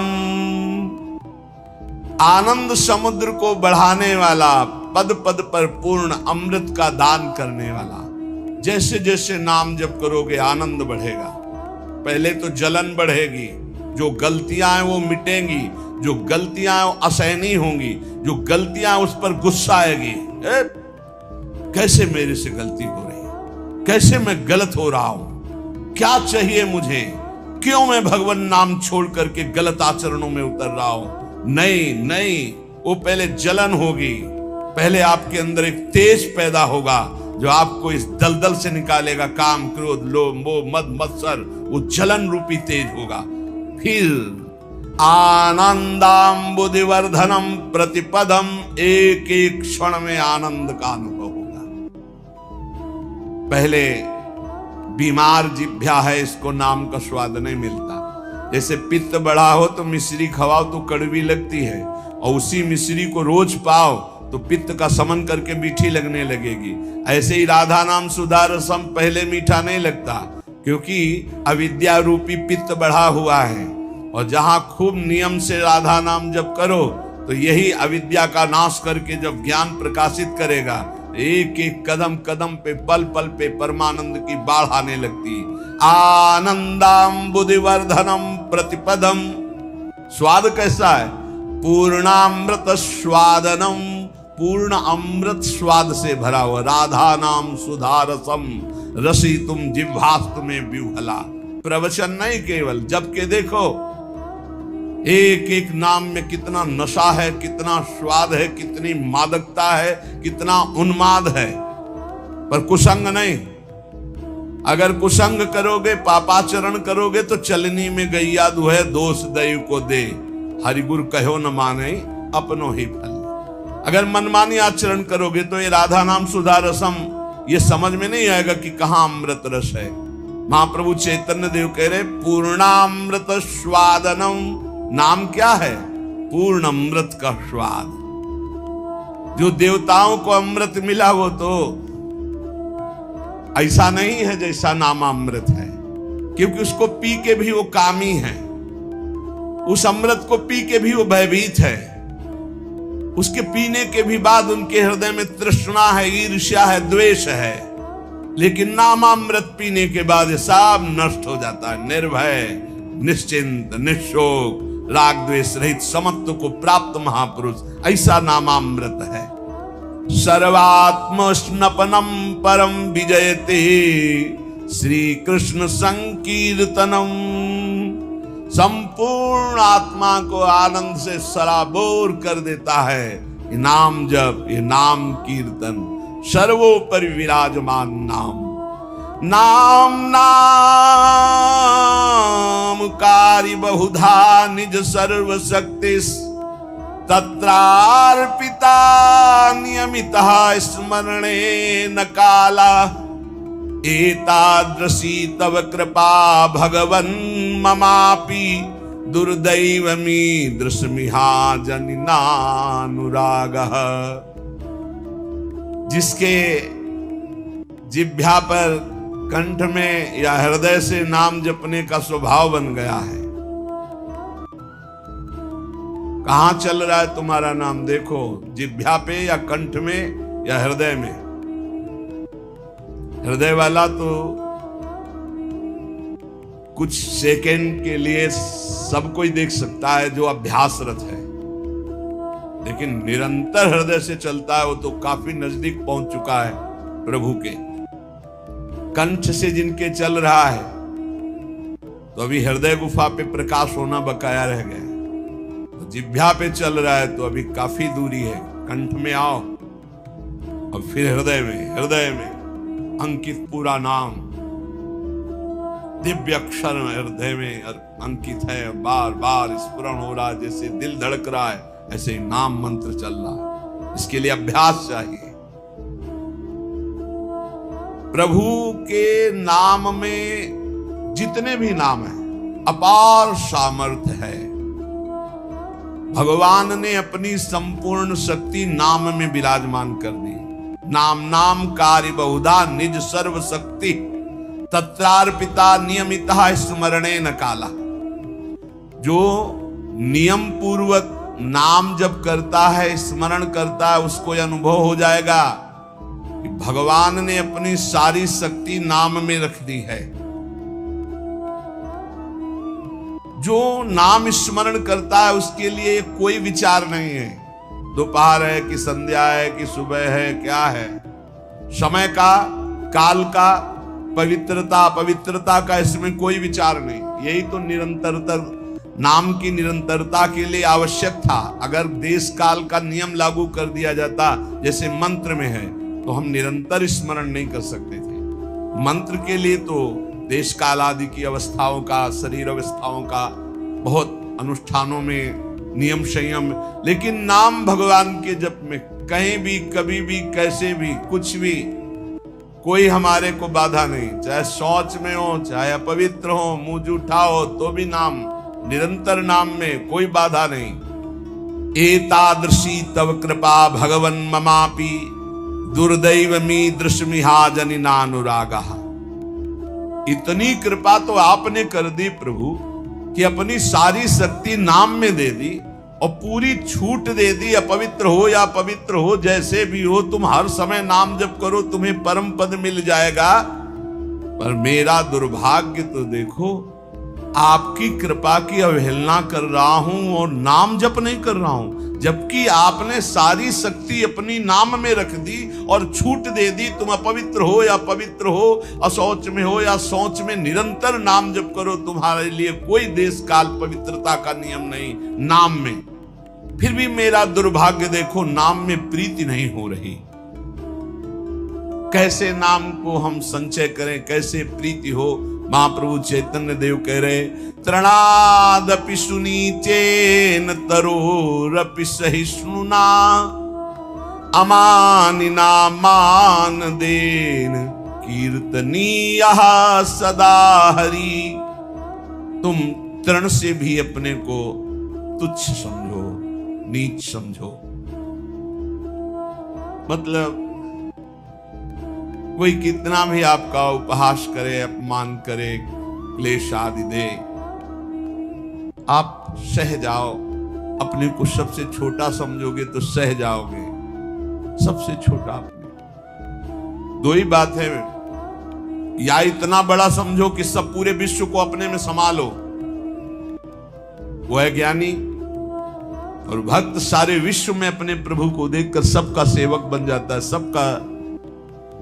[SPEAKER 1] आनंद समुद्र को बढ़ाने वाला, पद पद पर पूर्ण अमृत का दान करने वाला। जैसे जैसे नाम जप करोगे आनंद बढ़ेगा। पहले तो जलन बढ़ेगी, जो गलतियां हैं वो मिटेंगी, जो गलतियां हैं वो असहनीय होंगी, जो गलतियां उस पर गुस्सा आएगी। कैसे मेरे से गलती हो रही है, कैसे मैं गलत हो रहा हूं, क्या चाहिए मुझे, क्यों मैं भगवान नाम छोड़ करके गलत आचरणों में उतर रहा हूं। नहीं नहीं, वो पहले जलन होगी, पहले आपके अंदर एक तेज पैदा होगा जो आपको इस दलदल से निकालेगा। काम, क्रोध, लोभ, मोह, मद, मत्सर, वो जलन रूपी तेज होगा। फिर आनंदाम्बुदिवर्धनम प्रतिपदम, एक एक क्षण में आनंद का अनुभव होगा। पहले बीमार जिभ्या है, इसको नाम का स्वाद नहीं मिलता। जैसे पित्त बढ़ा हो तो मिश्री खवाओ तो कड़वी लगती है, और उसी मिश्री को रोज पाओ तो पित्त का समन करके मीठी लगने लगेगी। ऐसे ही राधा नाम सुधा रसम पहले मीठा नहीं लगता, क्योंकि अविद्या रूपी पित्त बढ़ा हुआ है। और जहां खूब नियम से राधा नाम जप करो तो यही अविद्या का नाश करके जब ज्ञान प्रकाशित करेगा, एक एक कदम कदम पे, पल पल पे परमानंद की बाढ़ आने लगती। आनंदाम्बुदिवर्धनम प्रतिपदम, स्वाद कैसा है, पूर्णामृत स्वादनम, पूर्ण अमृत स्वाद से भरा हुआ। राधा नाम सुधा रसम, रसी तुम जिह्वास्तु में विह्वला। प्रवचन नहीं केवल, जबकि देखो एक एक नाम में कितना नशा है, कितना स्वाद है, कितनी मादकता है, कितना उन्माद है, पर कुसंग नहीं। अगर कुसंग करोगे, पापाचरण करोगे तो चलनी में गैया दुहे, दोष दैव को दे, हरिगुरु कहो न माने अपनो ही फल। अगर मनमानी आचरण करोगे तो ये राधा नाम सुधा रसम ये समझ में नहीं आएगा कि कहां अमृत रस है। महाप्रभु चैतन्य देव कह रहे पूर्णामृत स्वादनम, नाम क्या है? पूर्ण अमृत का स्वाद। जो देवताओं को अमृत मिला वो तो ऐसा नहीं है जैसा नामामृत है, क्योंकि उसको पी के भी वो कामी है, उस अमृत को पी के भी वो भयभीत है, उसके पीने के भी बाद उनके हृदय में तृष्णा है, ईर्ष्या है, द्वेष है। लेकिन नामामृत पीने के बाद ये सब नष्ट हो जाता है। निर्भय, निश्चिंत, निशोक, राग द्वेष रहित समत्व को प्राप्त महापुरुष, ऐसा नामामृत है। सर्वात्म स्नपनम परम विजयते श्री कृष्ण संकीर्तनम, संपूर्ण आत्मा को आनंद से सराबोर कर देता है ये नाम जप, ये नाम कीर्तन, सर्वोपरि विराजमान नाम। नाम नाम कारी बहुधा निज सर्वशक्ति, तत्रार्पिता नियमितः स्मरणे न काला, एतादृशी तव कृपा भगवन् ममापि दुर्दैवमी दृश्मिहा जनिनानुरागः। जिसके जिह्वा पर, कंठ में या हृदय से नाम जपने का स्वभाव बन गया है, कहां चल रहा है तुम्हारा नाम? देखो, जिह्वा पे या कंठ में या हृदय में। हृदय वाला तो कुछ सेकंड के लिए सब कोई देख सकता है जो अभ्यासरत है, लेकिन निरंतर हृदय से चलता है वो तो काफी नजदीक पहुंच चुका है प्रभु के। कंठ से जिनके चल रहा है तो अभी हृदय गुफा पे प्रकाश होना बकाया रह गया, तो जिह्वा पे चल रहा है तो अभी काफी दूरी है। कंठ में आओ और फिर हृदय में अंकित पूरा नाम, दिव्य अक्षर हृदय में अंकित है, बार बार स्फुरण हो रहा है, जैसे दिल धड़क रहा है ऐसे नाम मंत्र चल रहा है। इसके लिए अभ्यास चाहिए। प्रभु के नाम में जितने भी नाम हैं अपार सामर्थ्य है। भगवान ने अपनी संपूर्ण शक्ति नाम में विराजमान कर दी। नाम नाम कार्य बहुधा निज सर्व शक्ति, तत्रार्पिता नियमितः स्मरणे न काला। जो नियम पूर्वक नाम जब करता है, स्मरण करता है, उसको यह अनुभव हो जाएगा कि भगवान ने अपनी सारी शक्ति नाम में रख दी है। जो नाम स्मरण करता है उसके लिए कोई विचार नहीं है, दोपहर है कि संध्या है कि सुबह है, क्या है, समय का, काल का, पवित्रता का इसमें कोई विचार नहीं। यही तो निरंतरता, नाम की निरंतरता के लिए आवश्यक था। अगर देश काल का नियम लागू कर दिया जाता जैसे मंत्र में है तो हम निरंतर स्मरण नहीं कर सकते थे। मंत्र के लिए तो देश काल आदि की अवस्थाओं का, शरीर अवस्थाओं का बहुत अनुष्ठानों में नियम संयम, लेकिन नाम भगवान के जप में कहीं भी, कभी भी, कैसे भी, कुछ भी कोई हमारे को बाधा नहीं। चाहे शौच में हो, चाहे अपवित्र हो, मुंह जूठा हो, तो भी नाम, निरंतर नाम में कोई बाधा नहीं। एतादृशी तव कृपा भगवन् ममापि दुर्दैवमी दृश्मिहा जनिनानुरागः। इतनी कृपा तो आपने कर दी प्रभु कि अपनी सारी शक्ति नाम में दे दी और पूरी छूट दे दी। अपवित्र हो या पवित्र हो, जैसे भी हो, तुम हर समय नाम जप करो, तुम्हें परम पद मिल जाएगा। पर मेरा दुर्भाग्य तो देखो, आपकी कृपा की अवहेलना कर रहा हूं और नाम जप नहीं कर रहा हूं, जबकि आपने सारी शक्ति अपनी नाम में रख दी और छूट दे दी। तुम अपवित्र हो या पवित्र हो, अशौच में हो या शौच में, निरंतर नाम जप करो। तुम्हारे लिए कोई देश काल पवित्रता का नियम नहीं नाम में। फिर भी मेरा दुर्भाग्य देखो, नाम में प्रीति नहीं हो रही। कैसे नाम को हम संचय करें, कैसे प्रीति हो। महाप्रभु चैतन्य देव कह रहे, तृणादपि सुनीचेन तरोरपि सहिष्णुना अमानिना मान देन कीर्तनीयः सदा हरि। तुम तृण से भी अपने को तुच्छ समझो, नीच समझो। मतलब कोई कितना भी आपका उपहास करे, अपमान करे, क्लेश आदि दे, आप सह जाओ। अपने को सबसे छोटा समझोगे तो सह जाओगे, सबसे छोटा अपने। दो ही बात है, या इतना बड़ा समझो कि सब पूरे विश्व को अपने में संभालो, वो है ज्ञानी। और भक्त सारे विश्व में अपने प्रभु को देखकर सबका सेवक बन जाता है, सबका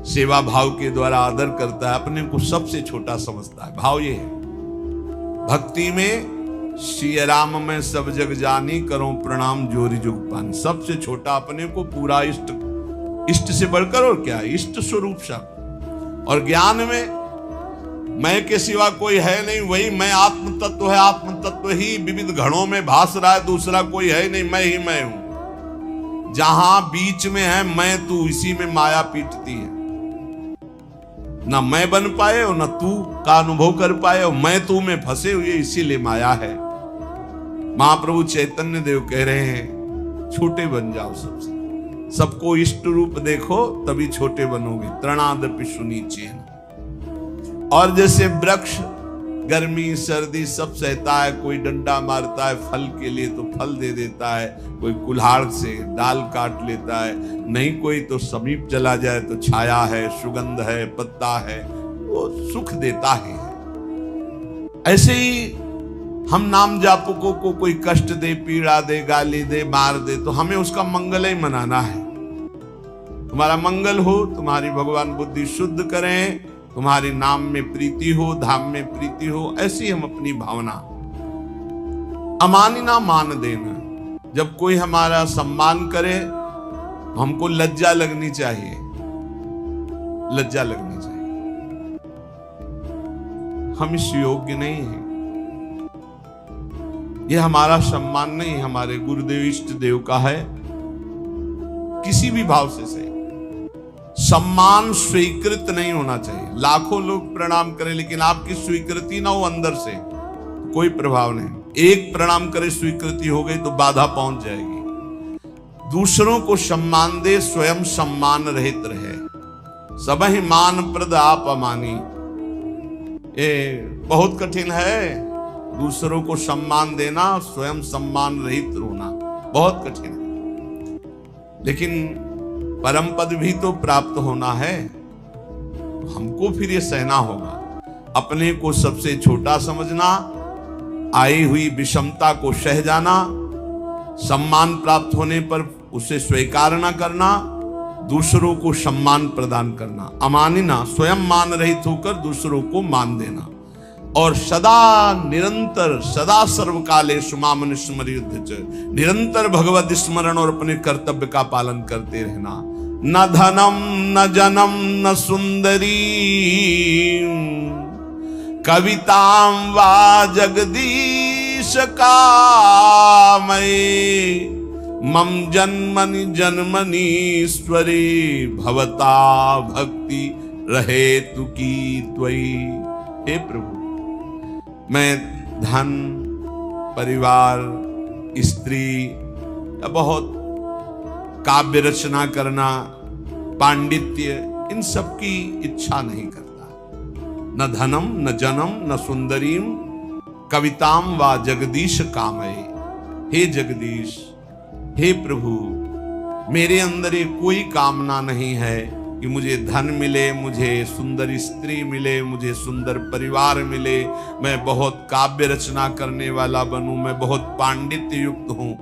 [SPEAKER 1] सेवा भाव के द्वारा आदर करता है, अपने को सबसे छोटा समझता है। भाव ये है भक्ति में, श्री राम में सब जग जानी, करो प्रणाम जोरी जुग पानी। सबसे छोटा अपने को पूरा इष्ट से बढ़कर और क्या, इष्ट स्वरूप शब्द। और ज्ञान में मैं के सिवा कोई है नहीं, वही मैं आत्म तत्व है। आत्म तत्व ही विविध घड़ों में भास रहा है, दूसरा कोई है नहीं, मैं ही मैं हूं। जहां बीच में है मैं तू, इसी में माया पीटती है। ना मैं बन पाए और ना तू का अनुभव कर पाए, और मैं तू में फंसे हुए, इसीलिए माया है। महाप्रभु चैतन्य देव कह रहे हैं, छोटे बन जाओ सबसे, सबको इष्ट रूप देखो, तभी छोटे बनोगे। तृणादपि सुनीचेन। और जैसे वृक्ष गर्मी सर्दी सब सहता है, कोई डंडा मारता है फल के लिए तो फल दे देता है, कोई कुल्हाड़ से डाल काट लेता है, नहीं कोई तो समीप चला जाए तो छाया है, सुगंध है, पत्ता है, वो सुख देता है। ऐसे ही हम नाम जापकों को कोई कष्ट दे, पीड़ा दे, गाली दे, मार दे, तो हमें उसका मंगल ही मनाना है। तुम्हारा मंगल हो, तुम्हारी भगवान बुद्धि शुद्ध करें, तुम्हारे नाम में प्रीति हो, धाम में प्रीति हो, ऐसी हम अपनी भावना। अमानिना मान देना, जब कोई हमारा सम्मान करे हमको लज्जा लगनी चाहिए, लज्जा लगनी चाहिए। हम इस योग्य नहीं हैं, ये हमारा सम्मान नहीं, हमारे गुरुदेव इष्ट देव का है। किसी भी भाव से सही, सम्मान स्वीकृत नहीं होना चाहिए। लाखों लोग प्रणाम करें लेकिन आपकी स्वीकृति ना हो अंदर से, कोई प्रभाव नहीं। एक प्रणाम करे, स्वीकृति हो गई तो बाधा पहुंच जाएगी। दूसरों को सम्मान दे, स्वयं सम्मान रहित रहे। सबहि मान प्रद आप अमानी, ये बहुत कठिन है। दूसरों को सम्मान देना, स्वयं सम्मान रहित होना बहुत कठिन है। लेकिन परम पद भी तो प्राप्त होना है, हमको फिर ये सहना होगा। अपने को सबसे छोटा समझना, आई हुई विषमता को सह जाना, सम्मान प्राप्त होने पर उसे स्वीकार न करना, दूसरों को सम्मान प्रदान करना। अमानिना, स्वयं मान रहित होकर दूसरों को मान देना। और सदा निरंतर, सदा सर्वकाले सुमामन स्मृत्युच्च, निरंतर भगवत स्मरण और अपने कर्तव्य का पालन करते रहना। न धनम न जनम न सुंदरी कवितां वा जगदीश कामये, मम जन्मनि जन्मनीश्वरे भवता भक्ति रहे तु की त्वयि। हे प्रभु, मैं धन, परिवार, स्त्री, बहुत काव्य रचना करना, पांडित्य, इन सब की इच्छा नहीं करता। न धनम न जनम न सुंदरीम कविताम वा जगदीश कामये। हे जगदीश, हे प्रभु, मेरे अंदर ये कोई कामना नहीं है कि मुझे धन मिले, मुझे सुंदर स्त्री मिले, मुझे सुंदर परिवार मिले, मैं बहुत काव्य रचना करने वाला बनूं, मैं बहुत पांडित्य युक्त हूं,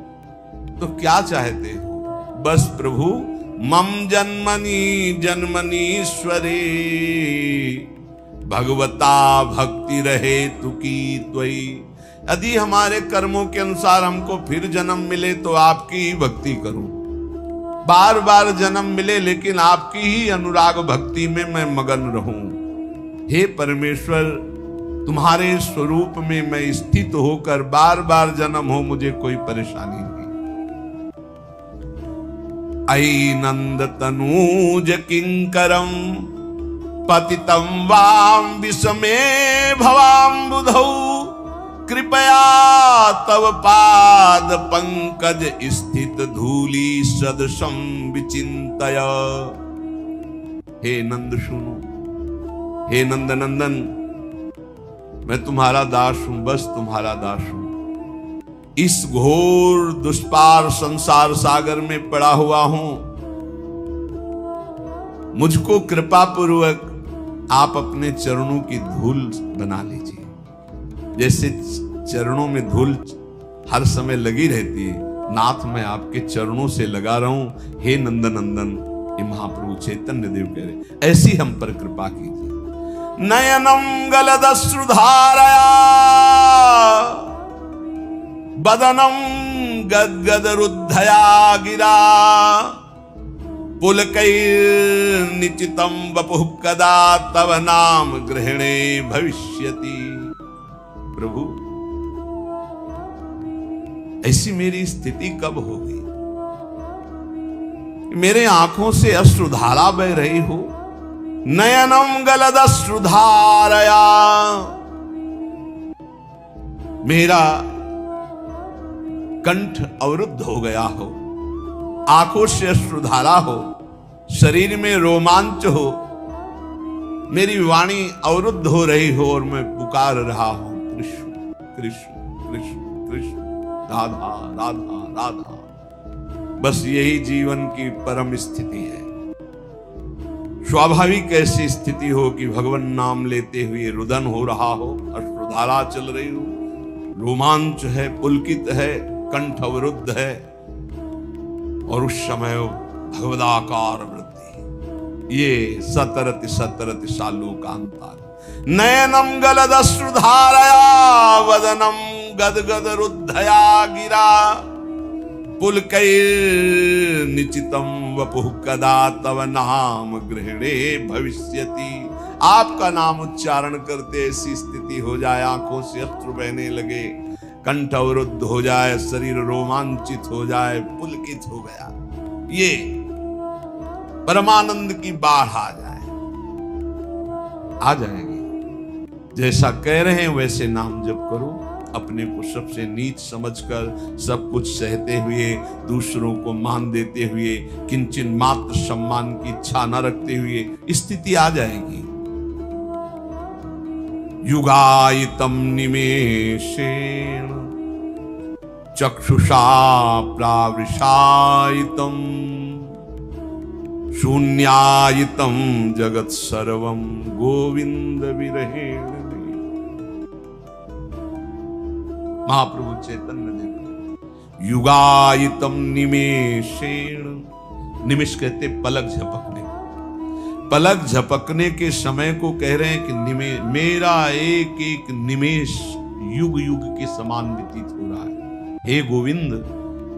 [SPEAKER 1] तो क्या चाहते हो? बस प्रभु मम जन्मनि जन्मनीश्वरे भगवता भक्ति रहे तुकी त्वयि। यदि हमारे कर्मों के अनुसार हमको फिर जन्म मिले तो आपकी ही भक्ति करूं, बार बार जन्म मिले लेकिन आपकी ही अनुराग भक्ति में मैं मगन रहूं। हे परमेश्वर, तुम्हारे स्वरूप में मैं स्थित होकर बार बार जन्म हो, मुझे कोई परेशानी नहीं। आई नंद तनूज किंकरम पतितं वाम विषमे भवाम बुधौ कृपया तव पाद पंकज स्थित धूली सदृशं विचिंतय। हे नंद सुनो, हे नंद नंदन, मैं तुम्हारा दास हूं, बस तुम्हारा दास हूं। इस घोर दुष्पार संसार सागर में पड़ा हुआ हूं, मुझको कृपा पूर्वक आप अपने चरणों की धूल बना लीजिए। जैसे चरणों में धूल हर समय लगी रहती है, नाथ मैं आपके चरणों से लगा रहा हूं। हे नंदनंदन, ये महाप्रभु चैतन्य देव कह रहे, ऐसी हम पर कृपा कीजिए। नयनम गलदश्रुधारया बदनम गदगदरुद्धया गिरा पुलकैर्निचितं वपुः कदा तव नाम ग्रहणे भविष्यति। प्रभु, ऐसी मेरी स्थिति कब होगी? मेरे आंखों से अश्रुधारा बह रही हो। नयनम गलदश्रुधारया, मेरा कंठ अवरुद्ध हो गया हो, आंखों से अश्रुधारा हो, शरीर में रोमांच हो, मेरी वाणी अवरुद्ध हो रही हो और मैं पुकार रहा हूं कृष्ण कृष्ण कृष्ण कृष्ण, राधा राधा राधा। बस यही जीवन की परम स्थिति है। स्वाभाविक ऐसी स्थिति हो कि भगवान नाम लेते हुए रुदन हो रहा हो, अश्रुधारा चल रही हो, रोमांच है, पुलकित है, कंठ अवरुद्ध है, और उस समय भगवदाकार वृद्धि, ये सतरति सतरति सालोकांतार। नयनम गलदश्रुधारया वदनम गदगद रुद्धया गिरा पुलकैर्निचितं वपुः कदा तव नाम गृहणे भविष्यति। आपका नाम उच्चारण करते ऐसी स्थिति हो जाए, आंखों से अश्रु बहने लगे, कंठ अवरुद्ध हो जाए, शरीर रोमांचित हो जाए, पुलकित हो गया, ये परमानंद की बाढ़ आ जाए, आ जाएगी। जैसा कह रहे हैं वैसे नाम जप करो। अपने को सबसे नीच समझकर, सब कुछ सहते हुए, दूसरों को मान देते हुए, किंचन मात्र सम्मान की इच्छा न रखते हुए स्थिति आ जाएगी। युगायितम निमेषेण चक्षुषा प्रावृषायितम शून्यायितम जगत सर्वम गोविंद विरहेण। महाप्रभु चैतन्य देव, युगायितम निमेषेण, निमिष कहते पलक झपकने, पलक झपकने के समय को कह रहे हैं कि मेरा एक एक निमेष युग युग के समान व्यतीत हो रहा है। हे गोविंद,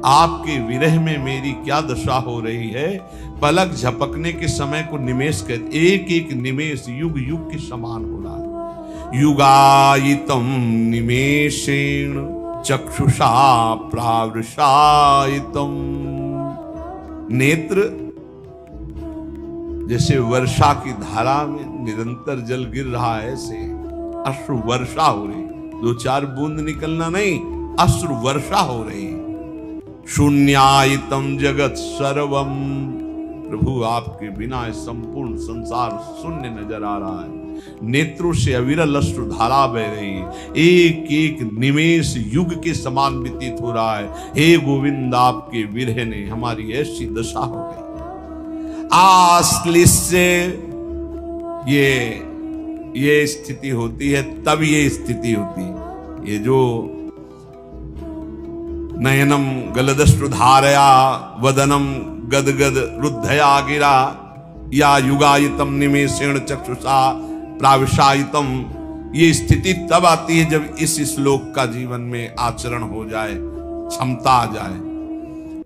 [SPEAKER 1] आपके विरह में मेरी क्या दशा हो रही है। पलक झपकने के समय को निमेष कहते, एक एक निमेष युग युग के समान हो रहा है। युगायितम निमेषेण चक्षुषा प्रावृषायितम। नेत्र जैसे वर्षा की धारा में निरंतर जल गिर रहा है, ऐसे अश्रु वर्षा हो रही, दो चार बूंद निकलना नहीं, अश्रु वर्षा हो रही। शून्यायितम जगत सर्वम, प्रभु आपके बिना संपूर्ण संसार शून्य नजर आ रहा है। नेत्रों से अविरल अश्रु धारा बह रही है, एक एक निमेष युग के समान व्यतीत हो रहा है। हे गोविंद, आपके विरह ने हमारी ऐसी दशा हो गई। आश्लिष्य, ये स्थिति होती है, तब ये स्थिति होती है। ये जो नयनम गलदश्रुधारया वदनम गदगद रुद्धया गिरा या युगायितम निमेषेण चक्षुषा प्राविशायितम, ये स्थिति तब आती है जब इस श्लोक का जीवन में आचरण हो जाए, क्षमता आ जाए।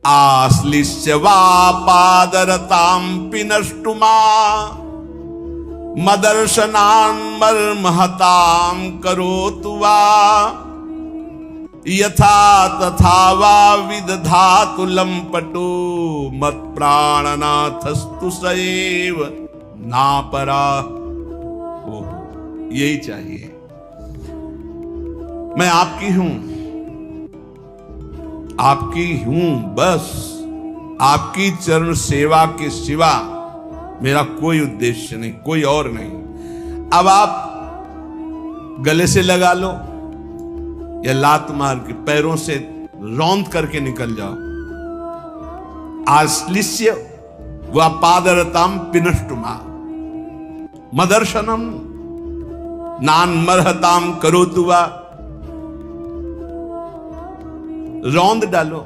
[SPEAKER 1] आश्लिष्य वा पादरतां पिनष्टुमा मदर्शनान् मर्महतां करोतु वा यथा तथा वा विदधातु लंपटो मत प्राणनाथस्तु सएव नापरा। यही चाहिए। मैं आपकी हूं, आपकी हूं, बस आपकी चरण सेवा के सिवा मेरा कोई उद्देश्य नहीं, कोई और नहीं। अब आप गले से लगा लो या लात मार के पैरों से रौंद करके निकल जाओ। आश्लिष्य व पादरताम पिनष्टुमा मदर्शनम नान मरहताम करोतु वा, रौंद डालो,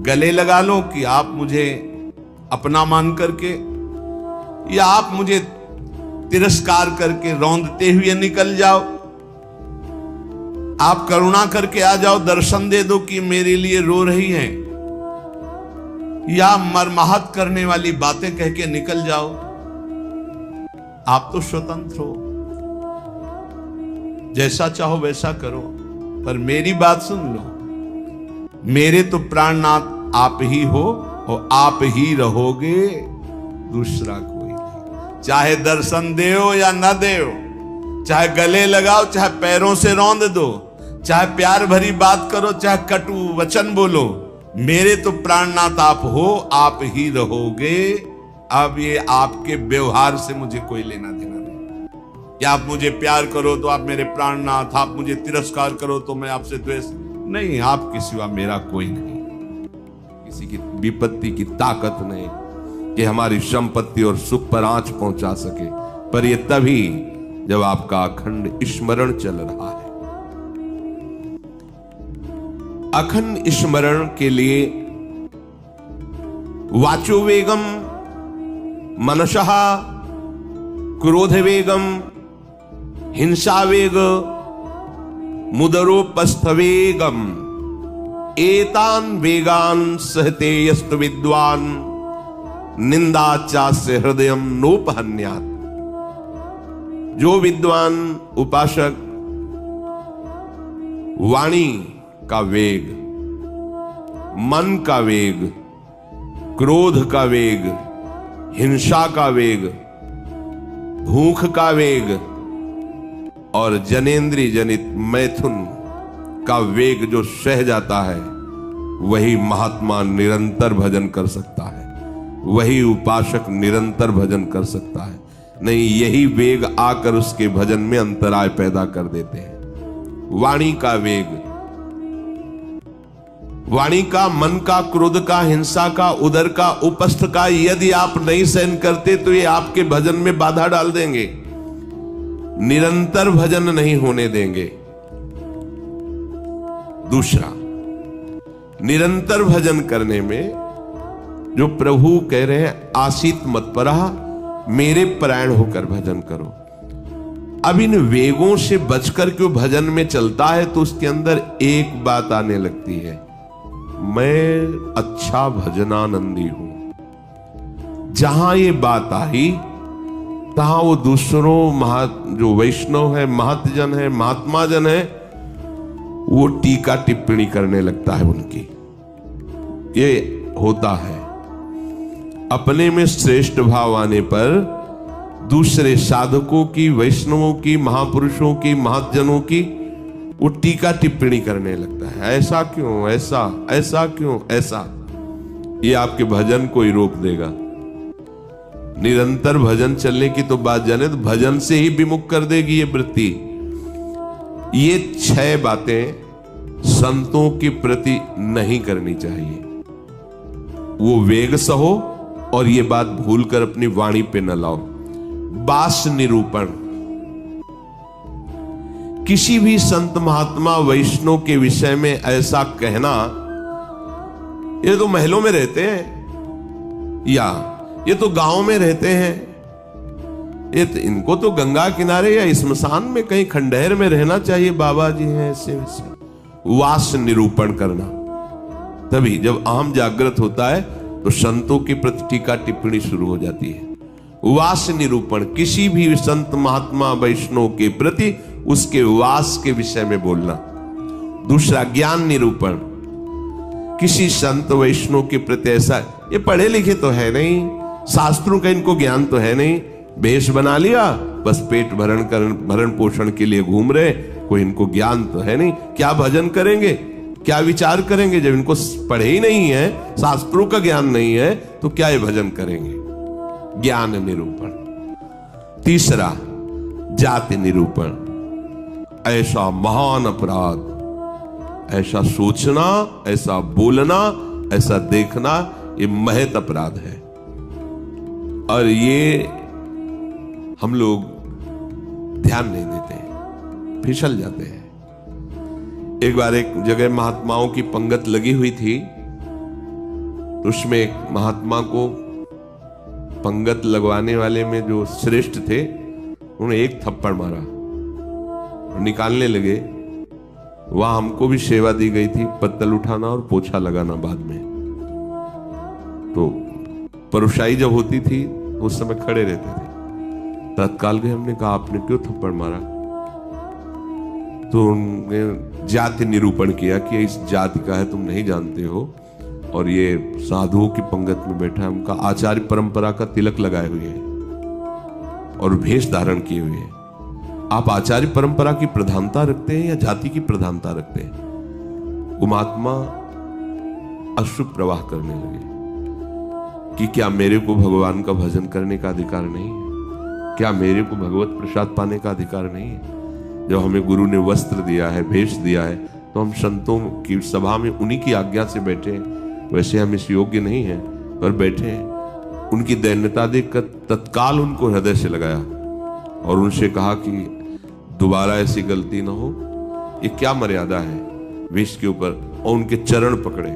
[SPEAKER 1] गले लगा लो कि आप मुझे अपना मान करके या आप मुझे तिरस्कार करके रौंदते हुए निकल जाओ। आप करुणा करके आ जाओ, दर्शन दे दो कि मेरे लिए रो रही हैं, या मरमाहत करने वाली बातें कह के निकल जाओ। आप तो स्वतंत्र हो, जैसा चाहो वैसा करो, पर मेरी बात सुन लो। मेरे तो प्राणनाथ आप ही हो और आप ही रहोगे, दूसरा कोई नहीं। चाहे दर्शन देओ या न देओ, चाहे गले लगाओ, चाहे पैरों से रौंद दो, चाहे प्यार भरी बात करो, चाहे कटु वचन बोलो, मेरे तो प्राणनाथ आप हो, आप ही रहोगे। अब ये आपके व्यवहार से मुझे कोई लेना देना नहीं। या आप मुझे प्यार करो तो आप मेरे प्राणनाथ, आप मुझे तिरस्कार करो तो मैं आपसे द्वेष नहीं। आपके सिवा मेरा कोई नहीं। किसी की विपत्ति की ताकत नहीं कि हमारी संपत्ति और सुख पर आंच पहुंचा सके, पर यह तभी जब आपका अखंड स्मरण चल रहा है। अखंड स्मरण के लिए वाचो वेगम, मनसः क्रोध वेगम, हिंसा वेग, मुदरोपस्थ वेगम, एतान वेगान सहते यस्तु विद्वान निंदा चास्य हृदयम नोपहन्यात्। जो विद्वान उपासक वाणी का वेग, मन का वेग, क्रोध का वेग, हिंसा का वेग, भूख का वेग और जनेंद्रिय जनित मैथुन का वेग जो सह जाता है, वही महात्मा निरंतर भजन कर सकता है, वही उपासक निरंतर भजन कर सकता है। नहीं, यही वेग आकर उसके भजन में अंतराय पैदा कर देते हैं। वाणी का वेग, वाणी का, मन का, क्रोध का, हिंसा का, उदर का, उपस्थ का यदि आप नहीं सहन करते तो ये आपके भजन में बाधा डाल देंगे, निरंतर भजन नहीं होने देंगे। दूसरा, निरंतर भजन करने में जो प्रभु कह रहे हैं आसीत मत्परा, मेरे परायण होकर भजन करो। अब इन वेगों से बचकर क्यों भजन में चलता है तो उसके अंदर एक बात आने लगती है, मैं अच्छा भजनानंदी हूं। जहां ये बात आई तहां वो दूसरों जो वैष्णव है, महतजन है, महात्मा जन है, वो टीका टिप्पणी करने लगता है उनकी। ये होता है। अपने में श्रेष्ठ भाव आने पर दूसरे साधकों की, वैष्णवों की, महापुरुषों की, महतजनों की वो टीका टिप्पणी करने लगता है। ऐसा क्यों, ऐसा, ऐसा क्यों, ऐसा। ये आपके भजन को ही रोक देगा। निरंतर भजन चलने की तो बात जाने, तो भजन से ही विमुख कर देगी ये वृत्ति। ये 6 बातें संतों के प्रति नहीं करनी चाहिए। वो वेग सहो
[SPEAKER 2] और ये बात भूलकर अपनी वाणी पे न लाओ। बास निरूपण, किसी भी संत महात्मा वैष्णव के विषय में ऐसा कहना, ये तो महलों में रहते हैं या ये तो गांव में रहते हैं, ये तो इनको तो गंगा किनारे या स्मशान में कहीं खंडहर में रहना चाहिए, बाबा जी हैं ऐसे वैसे। वास निरूपण करना, तभी जब अहम जागृत होता है तो संतों के प्रति टीका टिप्पणी शुरू हो जाती है। वास निरूपण, किसी भी संत महात्मा वैष्णव के प्रति उसके वास के विषय में बोलना। दूसरा ज्ञान निरूपण, किसी संत वैष्णव के प्रति ऐसा, ये पढ़े लिखे तो है नहीं, शास्त्रों का इनको ज्ञान तो है नहीं, भेष बना लिया, बस पेट भरण पोषण के लिए घूम रहे, कोई इनको ज्ञान तो है नहीं। क्या भजन करेंगे, क्या विचार करेंगे, जब इनको पढ़े ही नहीं है, शास्त्रों का ज्ञान नहीं है, तो क्या ये भजन करेंगे। ज्ञान निरूपण। तीसरा जाति निरूपण, ऐसा महान अपराध, ऐसा सोचना, ऐसा बोलना, ऐसा देखना, ये महत अपराध है। और ये हम लोग ध्यान नहीं देते हैं, फिसल जाते हैं। एक बार एक जगह महात्माओं की पंगत लगी हुई थी, तो उसमें एक महात्मा को पंगत लगवाने वाले में जो श्रेष्ठ थे, उन्होंने एक थप्पड़ मारा और निकालने लगे। वहां हमको भी सेवा दी गई थी, पत्तल उठाना और पोछा लगाना बाद में। तो परोसाई जब होती थी उस समय खड़े रहते थे। तत्काल गए, हमने कहा आपने क्यों थप्पड़ मारा? तो उन्होंने जाति निरूपण किया कि इस जाति का है, तुम नहीं जानते हो, और ये साधुओं की पंगत में बैठा है, उनका आचार्य परंपरा का तिलक लगाए हुए है और भेष धारण किए हुए है। आप आचार्य परंपरा की प्रधानता रखते हैं या जाति की प्रधानता रखते हैं? वो महात्मा अश्रु प्रवाह करने लगे कि क्या मेरे को भगवान का भजन करने का अधिकार नहीं है? क्या मेरे को भगवत प्रसाद पाने का अधिकार नहीं है? जब हमें गुरु ने वस्त्र दिया है, भेष दिया है, तो हम संतों की सभा में उन्हीं की आज्ञा से बैठे हैं। वैसे हम इस योग्य नहीं हैं, पर बैठे हैं। उनकी दैन्यता देखकर तत्काल उनको हृदय से लगाया और उनसे कहा कि दोबारा ऐसी गलती ना हो। ये क्या मर्यादा है वेश के ऊपर? और उनके चरण पकड़े,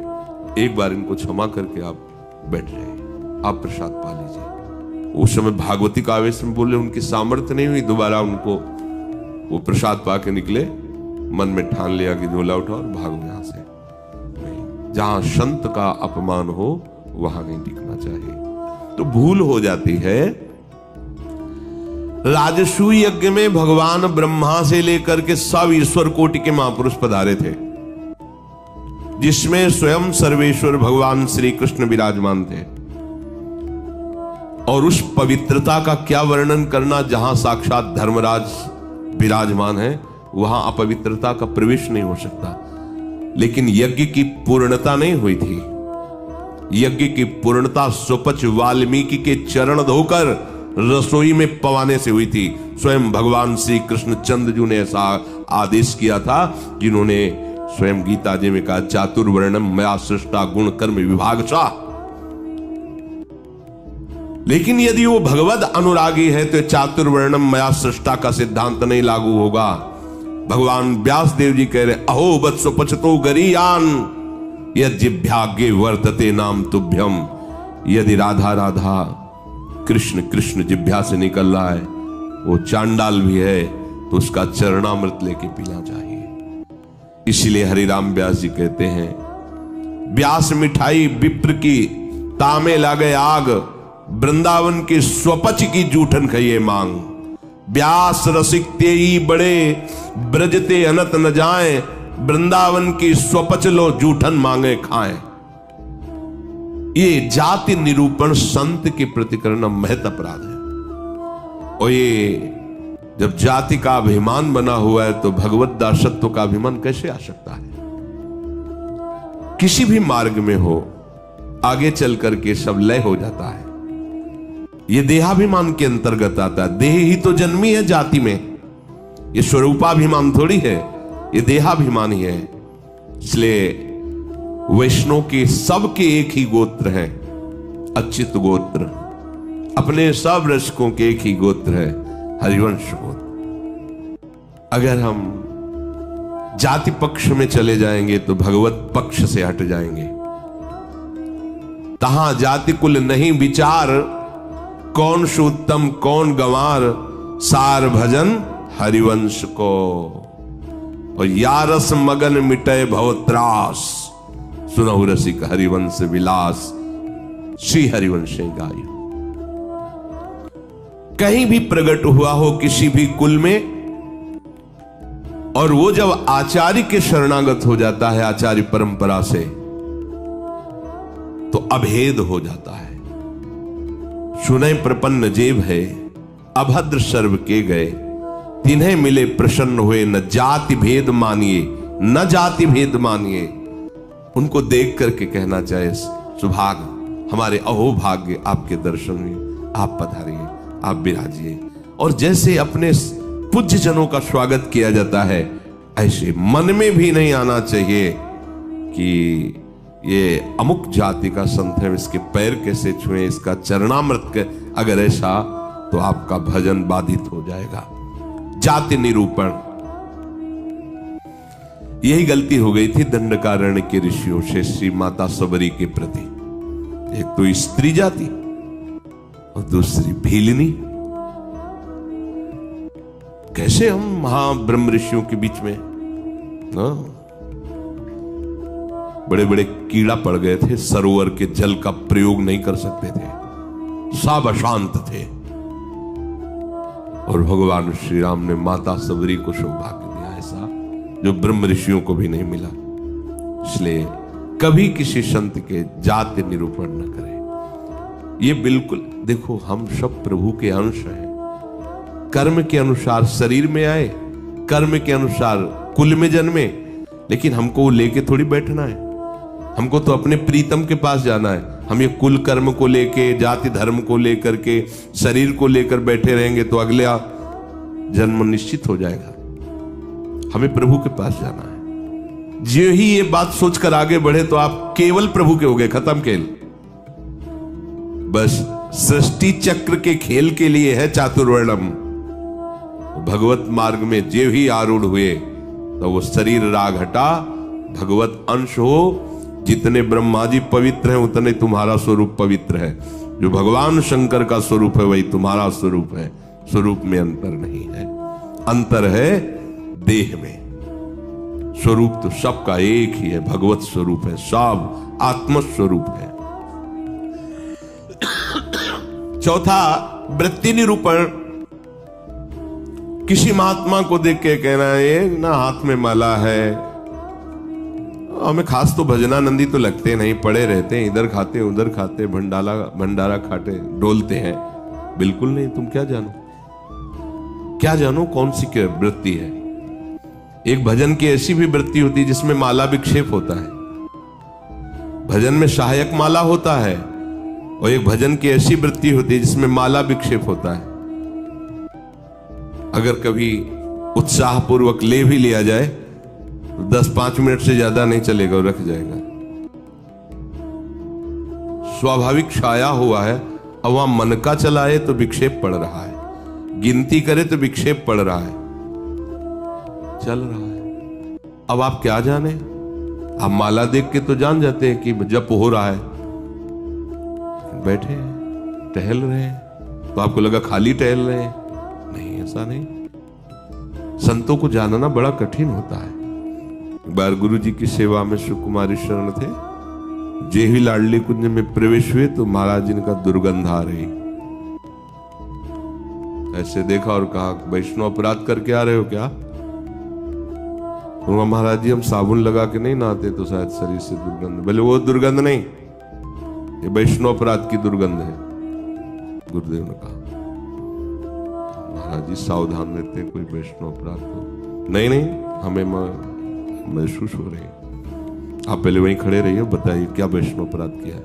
[SPEAKER 2] एक बार इनको क्षमा करके आप बैठ जाइए, आप प्रसाद पा लीजिए। उस समय भागवती का आवेश में बोले, उनकी सामर्थ्य नहीं हुई दोबारा उनको, वो प्रसाद पा के निकले, मन में ठान लिया कि झोला उठाओ और भागो यहां से। जहां संत का अपमान हो वहां नहीं टिकना चाहिए। तो भूल हो जाती है। राजसूय यज्ञ में भगवान ब्रह्मा से लेकर के सब ईश्वर कोटि के महापुरुष पधारे थे, जिसमें स्वयं सर्वेश्वर भगवान श्री कृष्ण विराजमान थे। और उस पवित्रता का क्या वर्णन करना, जहां साक्षात धर्मराज विराजमान है, वहां अपवित्रता का प्रवेश नहीं हो सकता। लेकिन यज्ञ की पूर्णता नहीं हुई थी। यज्ञ की पूर्णता सुपच वाल्मीकि के चरण धोकर रसोई में पवाने से हुई थी। स्वयं भगवान श्री कृष्ण चंद्रजू ने ऐसा आदेश किया था, जिन्होंने स्वयं गीता जी में कहा, चातुर्वर्णम मया सृष्टा गुण कर्म विभागशः। लेकिन यदि वो भगवद अनुरागी है तो चातुर्वर्णम मया सृष्टा का सिद्धांत नहीं लागू होगा। भगवान व्यास देव जी कह रहे, अहो वत्सो पचतो गरीयान यज्ञाग्ञे वर्तते नाम तुभ्यम। यदि राधा राधा कृष्ण कृष्ण जिभ्या से निकल रहा है, वो चांडाल भी है, तो उसका चरणामृत लेके पीना चाहिए। इसलिए हरिराम व्यास जी कहते हैं, व्यास मिठाई विप्र की तामे लागे आग, वृंदावन के स्वपच की जूठन खइए मांग। व्यास रसिक तेई बड़े ब्रजते अनत न जाए, वृंदावन की स्वपच लो जूठन मांगे खाएं। ये जाति निरूपण संत के प्रति करना महत अपराध है। और ये जब जाति का अभिमान बना हुआ है, तो भगवत दासत्व का अभिमान कैसे आ सकता है? किसी भी मार्ग में हो, आगे चल करके सब लय हो जाता है। ये देहाभिमान के अंतर्गत आता है। देह ही तो जन्मी है जाति में, ये स्वरूपाभिमान थोड़ी है, ये देहाभिमान ही है। इसलिए वैष्णव के सबके एक ही गोत्र है, अच्युत गोत्र, अपने सब रक्षकों के एक ही गोत्र है, हरिवंश गोत्र। अगर हम जाति पक्ष में चले जाएंगे तो भगवत पक्ष से हट जाएंगे। तहां जाति कुल नहीं विचार, कौन शुद्धम कौन गंवार, सार भजन हरिवंश को। और यारस मगन मिटे भवत्रास, सुनहु रसिक हरिवंश विलास, श्री हरिवंश गाय। कहीं भी प्रकट हुआ हो किसी भी कुल में, और वो जब आचार्य के शरणागत हो जाता है, आचार्य परंपरा से, तो अभेद हो जाता है। सुनय प्रपन्न जेब है, अभद्र सर्व के गए, तिन्हें मिले प्रसन्न हुए, न जाति भेद मानिए, न जाति भेद मानिए। उनको देख करके कहना चाहे सुभाग, हमारे अहोभाग्य आपके दर्शन हुए, आप पधारिए, आप विराजिए। और जैसे अपने पूज्य जनों का स्वागत किया जाता है, ऐसे मन में भी नहीं आना चाहिए कि ये अमुक जाति का संत है, इसके पैर कैसे छुए, इसका चरणामृत के, अगर ऐसा तो आपका भजन बाधित हो जाएगा। जाति निरूपण, यही गलती हो गई थी दंडकारण्य के ऋषियों से श्री माता सबरी के प्रति। एक तो स्त्री जाति और दूसरी भीलनी। कैसे हम महाब्रह्म ऋषियों के बीच में बड़े बड़े कीड़ा पड़ गए थे, सरोवर के जल का प्रयोग नहीं कर सकते थे, सब अशांत थे। और भगवान श्री राम ने माता सबरी को सौभाग्य दिया ऐसा जो ब्रह्म ऋषियों को भी नहीं मिला। इसलिए कभी किसी संत के जाति निरूपण न करें। ये बिल्कुल देखो, हम सब प्रभु के अंश हैं। कर्म के अनुसार शरीर में आए, कर्म के अनुसार कुल में जन्मे, लेकिन हमको लेके थोड़ी बैठना है। हमको तो अपने प्रीतम के पास जाना है। हम ये कुल कर्म को लेके, जाति धर्म को लेकर के, शरीर को लेकर बैठे रहेंगे तो अगला जन्म निश्चित हो जाएगा। हमें प्रभु के पास जाना है। जो ही ये बात सोचकर आगे बढ़े तो आप केवल प्रभु के हो गए, खत्म खेल। बस सृष्टि चक्र के खेल के लिए है चातुर्वर्णम। भगवत मार्ग में जे ही आरूढ़ हुए तो वो शरीर राग हटा, भगवत अंश हो। जितने ब्रह्मा जी पवित्र हैं उतने तुम्हारा स्वरूप पवित्र है। जो भगवान शंकर का स्वरूप है वही तुम्हारा स्वरूप है। स्वरूप में अंतर नहीं है, अंतर है देह में। स्वरूप तो सबका एक ही है, भगवत स्वरूप है, सब आत्म स्वरूप है। चौथा, वृत्ति निरूपण। किसी महात्मा को देख के कहना है ना हाथ में माला है, हमें खास तो भजनानंदी तो लगते नहीं, पड़े रहते हैं, इधर खाते उधर खाते, भंडारा खाते, डोलते हैं। बिल्कुल नहीं। तुम क्या जानो, क्या जानो कौन सी क्या वृत्ति है। एक भजन की ऐसी भी वृत्ति होती है जिसमें माला विक्षेप होता है। भजन में सहायक माला होता है, और एक भजन की ऐसी वृत्ति होती है जिसमें माला विक्षेप होता है। अगर कभी उत्साह पूर्वक ले भी लिया जाए तो 10-5 मिनट से ज्यादा नहीं चलेगा, रख जाएगा। स्वाभाविक छाया हुआ है, अब वहां मन का चलाए तो विक्षेप पड़ रहा है, गिनती करे तो विक्षेप पड़ रहा है, चल रहा है। अब आप क्या जाने, आप माला देख के तो जान जाते हैं कि जप हो रहा है। बैठे हैं, टहल रहे हैं, तो आपको लगा खाली टहल रहे हैं। नहीं, ऐसा नहीं। संतों को जानना बड़ा कठिन होता है। एक बार गुरु जी की सेवा में सुकुमारी शरण थे, जे ही लाडली कुंज में प्रवेश हुए तो महाराज जी का दुर्गंध आ रही। ऐसे देखा और कहा, वैष्णव अपराध करके आ रहे हो क्या? तो महाराज जी हम साबुन लगा के नहीं नहाते तो शायद शरीर से दुर्गंध। बोले वो दुर्गंध नहीं, ये वैष्णव अपराध की दुर्गंध है। गुरुदेव ने कहा, महाराज जी सावधान रहते, कोई वैष्णव अपराध तो नहीं। हमें महसूस हो रही है। आप पहले वहीं खड़े रहिए, बताइए क्या वैष्णव अपराध किया है।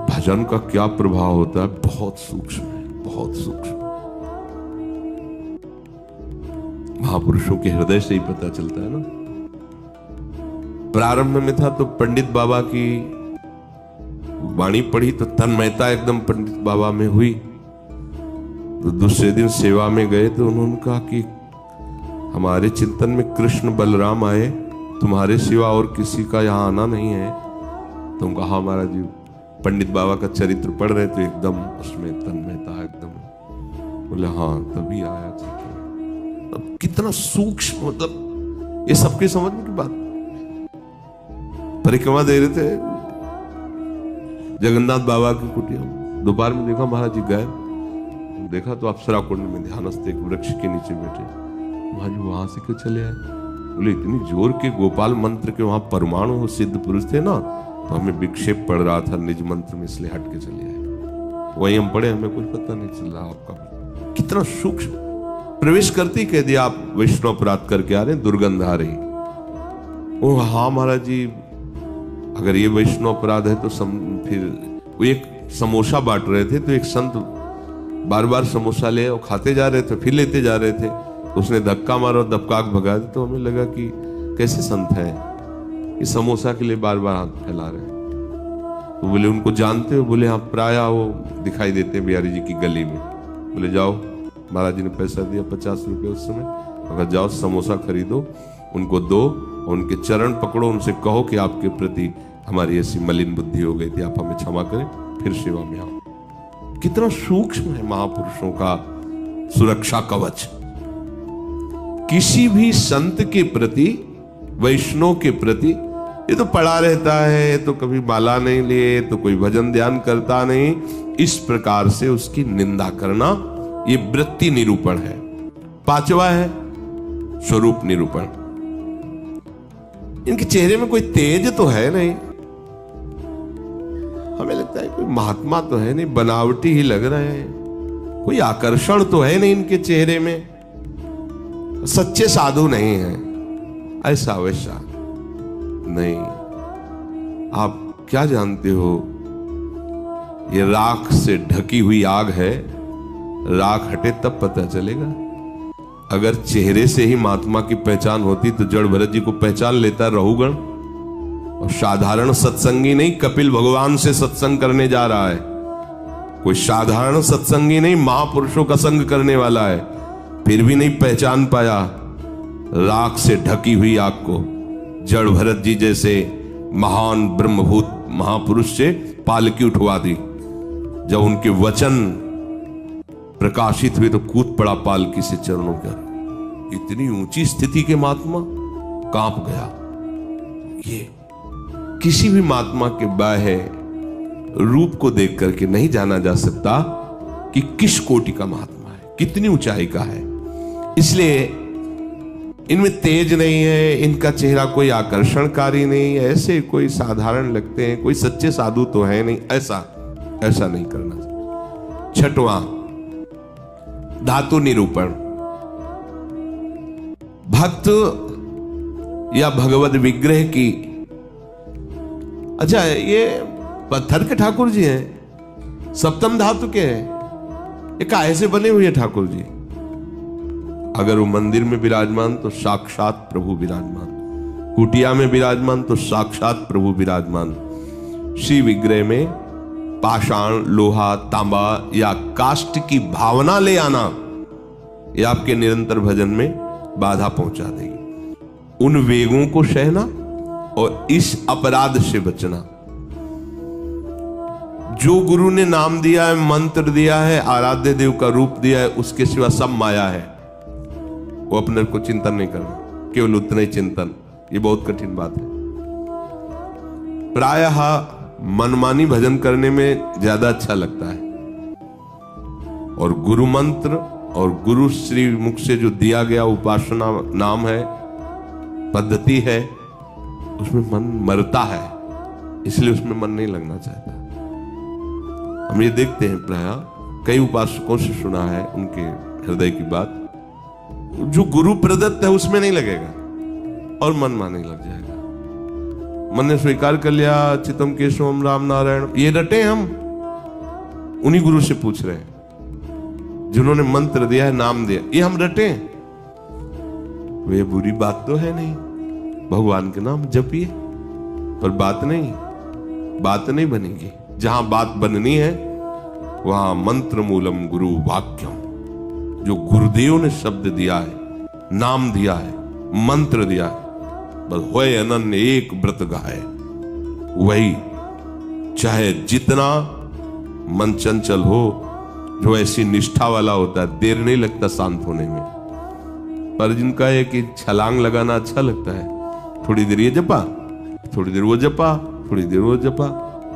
[SPEAKER 2] भजन का क्या प्रभाव होता है, बहुत सूक्ष्म है, बहुत सूक्ष्म। महापुरुषों के हृदय से ही पता चलता है ना। प्रारंभ में था तो पंडित बाबा की वाणी पढ़ी तो तन्मयता एकदम पंडित बाबा में हुई। तो दूसरे दिन सेवा में गए तो उन्होंने कहा कि हमारे चिंतन में कृष्ण बलराम आए, तुम्हारे सिवा और किसी का यहाँ आना नहीं है। तो उनका हाँ महाराज जी, पंडित बाबा का चरित्र पढ़ रहे तो एकदम उसमें तन्मयता एकदम। बोले हाँ तभी आया था। अब कितना सूक्ष्म, मतलब ये सबके समझने की बात। परिक्रमा दे रहे थे जगन्नाथ बाबा की कुटिया, दोपहर में देखा महाराज जी गए, देखा तो अप्सरा कुंड में ध्यानस्थ एक वृक्ष के नीचे बैठे। महाराज जी वहां से क्यों चले आए? बोले इतनी जोर के गोपाल मंत्र के वहां परमाणु सिद्ध पुरुष थे ना, तो हमें विक्षेप पड़ रहा था निज मंत्र में, इसलिए हट के चले आए। वही हम पढ़े, हमें कुछ पता नहीं चल रहा। आपका कितना सूक्ष्म, प्रवेश करते ही कह दिया आप वैष्णव अपराध करके आ रहे, दुर्गंध आ रही। ओ हाँ महाराज जी, अगर ये वैष्णव अपराध है तो फिर वो एक समोसा बांट रहे थे, तो एक संत बार बार समोसा ले और खाते जा रहे थे, फिर लेते जा रहे थे। उसने धक्का मारा और दबकाक भगा दिया। तो हमें लगा कि कैसे संत है, इस समोसा के लिए बार बार हाथ फैला रहे हैं। तो बोले उनको जानते हो? बोले हाँ प्राय वो दिखाई देते बिहारी जी की गली में। बोले जाओ, महाराज जी ने पैसा दिया 50 रुपये उस समय, अगर जाओ समोसा खरीदो, उनको दो और उनके चरण पकड़ो, उनसे कहो कि आपके प्रति हमारी ऐसी मलिन बुद्धि हो गई थी, आप हमें क्षमा करें, फिर सेवा में आओ। कितना सूक्ष्म है महापुरुषों का सुरक्षा कवच। किसी भी संत के प्रति, वैष्णव के प्रति, ये तो पड़ा रहता है, तो कभी माला नहीं लिए, तो कोई भजन ध्यान करता नहीं, इस प्रकार से उसकी निंदा करना ये वृत्ति निरूपण है। पांचवा है स्वरूप निरूपण। इनके चेहरे में कोई तेज तो है नहीं, हमें लगता है कोई महात्मा तो है नहीं, बनावटी ही लग रहे हैं, कोई आकर्षण तो है नहीं इनके चेहरे में, सच्चे साधु नहीं है, ऐसा वैसा नहीं। आप क्या जानते हो, ये राख से ढकी हुई आग है, राख हटे तब पता चलेगा। अगर चेहरे से ही महात्मा की पहचान होती तो जड़ भरत जी को पहचान लेता रहुगण। और साधारण सत्संगी नहीं, कपिल भगवान से सत्संग करने जा रहा है, कोई साधारण सत्संगी नहीं, महापुरुषों का संग करने वाला है, फिर भी नहीं पहचान पाया राख से ढकी हुई आग को। जड़ भरत जी जैसे महान ब्रह्मभूत महापुरुष से पालकी उठवा दी, जब उनके वचन प्रकाशित हुए तो कूद पड़ा पालकी से चरणों पर। इतनी ऊंची स्थिति के महात्मा कांप गया। ये किसी भी महात्मा के बाह्य रूप को देख करके नहीं जाना जा सकता कि किस कोटि का महात्मा है, कितनी ऊंचाई का है। इसलिए इनमें तेज नहीं है, इनका चेहरा कोई आकर्षणकारी नहीं है, ऐसे कोई साधारण लगते हैं, कोई सच्चे साधु तो है नहीं, ऐसा नहीं करना चाहिए। छठवां धातु निरूपण। भक्त या भगवत विग्रह की, अच्छा ये पत्थर के ठाकुर जी हैं, सप्तम धातु के हैं, ये काहे से बने हुए ठाकुर जी? अगर वो मंदिर में विराजमान तो साक्षात प्रभु विराजमान, कुटिया में विराजमान तो साक्षात प्रभु विराजमान। श्री विग्रह में पाषाण, लोहा, तांबा या काष्ठ की भावना ले आना, ये आपके निरंतर भजन में बाधा पहुंचा देगी। उन वेगों को सहना और इस अपराध से बचना। जो गुरु ने नाम दिया है, मंत्र दिया है, आराध्य देव का रूप दिया है, उसके सिवा सब माया है, वो अपने को चिंतन नहीं करना, केवल उतना ही चिंतन। ये बहुत कठिन बात है। प्रायः मनमानी भजन करने में ज्यादा अच्छा लगता है, और गुरु मंत्र और गुरु श्री मुख से जो दिया गया उपासना नाम है, पद्धति है, उसमें मन मरता है, इसलिए उसमें मन नहीं लगना चाहता। हम ये देखते हैं, प्रायः कई उपासकों से सुना है उनके हृदय की बात, जो गुरु प्रदत्त है उसमें नहीं लगेगा और मन माने लग जाएगा। मन ने स्वीकार कर लिया चितम केशवम राम नारायण, ये रटे हम उन्हीं गुरु से पूछ रहे हैं जिन्होंने मंत्र दिया है, नाम दिया, ये हम रटे। वे बुरी बात तो है नहीं, भगवान के नाम जपिए, पर बात नहीं बनेगी। जहां बात बननी है वहां मंत्र मूलम गुरु वाक्यम, जो गुरुदेव ने शब्द दिया है, नाम दिया है, मंत्र दिया है, बस होए अनन्य एक व्रत गाए, वही चाहे जितना मन चंचल हो, जो ऐसी निष्ठा वाला होता है देर नहीं लगता शांत होने में। पर जिनका है कि छलांग लगाना अच्छा लगता है, थोड़ी देर ये जपा, थोड़ी देर वो जपा, थोड़ी देर वो जपा,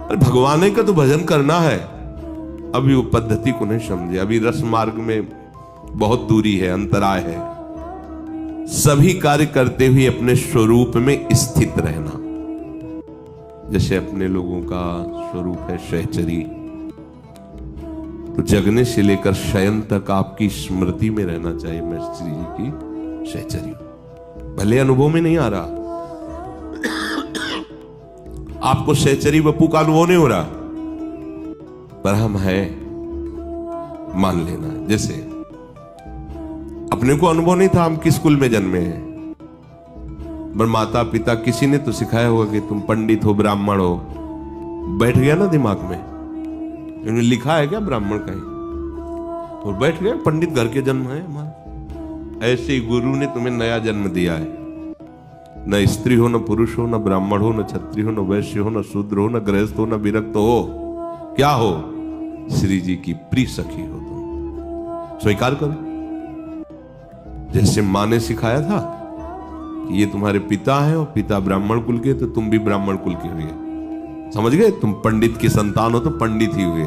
[SPEAKER 2] अरे भगवान का तो भजन करना है। अभी वो पद्धति को नहीं समझे, अभी रस मार्ग में बहुत दूरी है, अंतराय है। सभी कार्य करते हुए अपने स्वरूप में स्थित रहना। जैसे अपने लोगों का स्वरूप है सहचरी, तो जगने से लेकर शयन तक आपकी स्मृति में रहना चाहिए मैं श्री जी की सहचरी हूं। भले अनुभव में नहीं आ रहा, आपको सहचरी बप्पू का अनुभव नहीं हो रहा, पर हम हैं, मान लेना। जैसे अपने को अनुभव नहीं था हम किस कुल में जन्मे हैं, पर माता पिता किसी ने तो सिखाया होगा कि तुम पंडित हो, ब्राह्मण हो, बैठ गया ना दिमाग में। इन्होंने लिखा है क्या ब्राह्मण कहीं, और बैठ गए पंडित घर के जन्म है हमारा। ऐसे ही गुरु ने तुम्हें नया जन्म दिया है। न स्त्री हो, न पुरुष हो, न ब्राह्मण हो, न क्षत्रिय हो, न वैश्य हो, न शूद्र हो, न गृहस्थ हो, न विरक्त हो, क्या हो? श्री जी की प्रिय सखी हो तुम। स्वीकार करो। जैसे माँ ने सिखाया था कि ये तुम्हारे पिता हैं और पिता ब्राह्मण कुल के, तो तुम भी ब्राह्मण कुल के हुए, समझ गए? तुम पंडित की संतान हो तो पंडित ही हुए।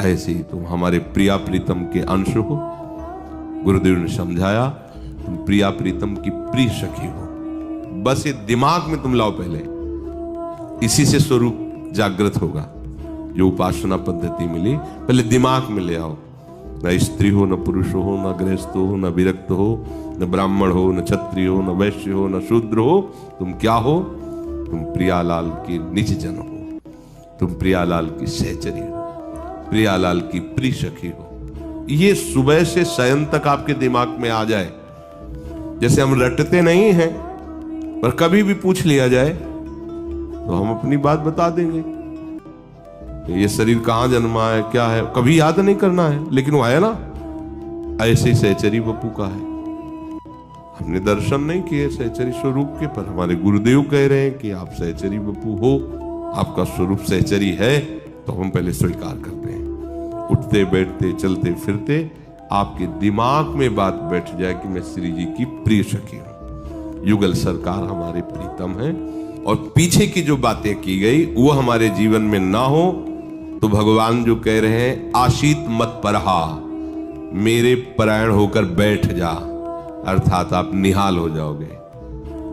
[SPEAKER 2] ऐसे ही तुम हमारे प्रिया प्रीतम के अंश हो। गुरुदेव ने समझाया तुम प्रिया प्रीतम की प्रिय सखी हो। बस ये दिमाग में तुम लाओ पहले, इसी से स्वरूप जागृत होगा। जो उपासना पद्धति मिली पहले दिमाग में ले आओ। न स्त्री हो, न पुरुष हो, न गृहस्थ हो, न विरक्त हो, न ब्राह्मण हो, न क्षत्रिय हो, न वैश्य हो, न शूद्र हो, तुम क्या हो? तुम प्रियालाल की निज जन हो, तुम प्रियालाल की सहचरी हो, प्रियालाल की प्रिय सखी हो। ये सुबह से शयन तक आपके दिमाग में आ जाए। जैसे हम रटते नहीं हैं, पर कभी भी पूछ लिया जाए तो हम अपनी बात बता देंगे। ये शरीर कहां जन्मा है, क्या है, कभी याद नहीं करना है, लेकिन वो आया ना। ऐसे ही सहचरी बप्पू का है। हमने दर्शन नहीं किए सहचरी स्वरूप के, पर हमारे गुरुदेव कह रहे हैं कि आप सहचरी बप्पू हो, आपका स्वरूप सहचरी है, तो हम पहले स्वीकार करते हैं। उठते बैठते चलते फिरते आपके दिमाग में बात बैठ जाए कि मैं श्री जी की प्रिय सखी हूं। युगल सरकार हमारे प्रीतम है, और पीछे की जो बातें की गई वो हमारे जीवन में ना हो, तो भगवान जो कह रहे हैं आशीत मत परहा, मेरे परायण होकर बैठ जा, अर्थात आप निहाल हो जाओगे।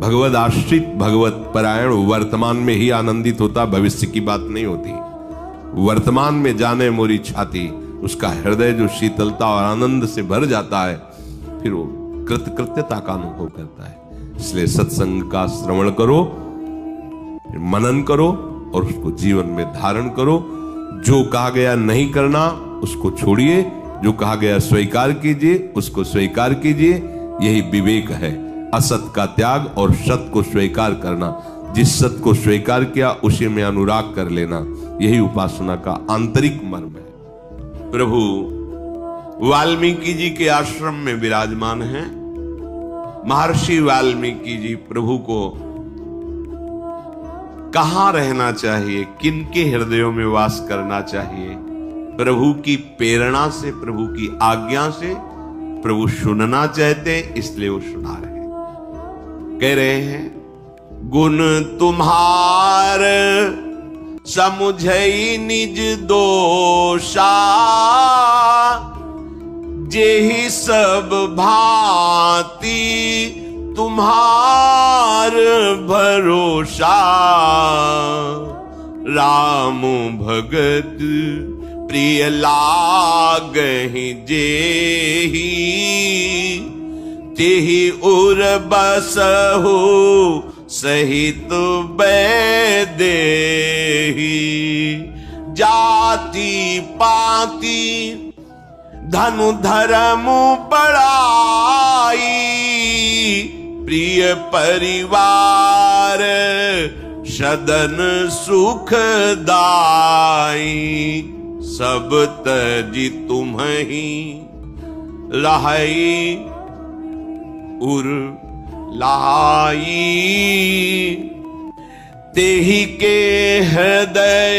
[SPEAKER 2] भगवत आश्रित, भगवत परायण वर्तमान में ही आनंदित होता, भविष्य की बात नहीं होती। वर्तमान में जाने मोरी छाती, उसका हृदय जो शीतलता और आनंद से भर जाता है, फिर वो कृतकृत्यता का अनुभव करता है। इसलिए सत्संग का श्रवण करो, मनन करो और उसको जीवन में धारण करो। जो कहा गया नहीं करना उसको छोड़िए, जो कहा गया स्वीकार कीजिए उसको स्वीकार कीजिए। यही विवेक है, असत का त्याग और सत को स्वीकार करना। जिस सत को स्वीकार किया उसी में अनुराग कर लेना, यही उपासना का आंतरिक मर्म है। प्रभु वाल्मीकि जी के आश्रम में विराजमान हैं। महर्षि वाल्मीकि जी प्रभु को कहां रहना चाहिए, किनके हृदयों में वास करना चाहिए, प्रभु की प्रेरणा से, प्रभु की आज्ञा से प्रभु सुनना चाहते हैं, इसलिए वो सुना रहे हैं। कह रहे हैं गुण तुम्हार समुझई निज दोषा, जेहि सब भांति तुम्हार भरोसा। राम भगत प्रिय लागहि जेहि, तेहि उर बसहु सहित बैदेहि। जाति पाति धनु धर्म बड़ाई, प्रिय परिवार
[SPEAKER 1] सदन सुखदाई, सब तजी तुम्हि लहाई उर लाई। तेहि के हृदय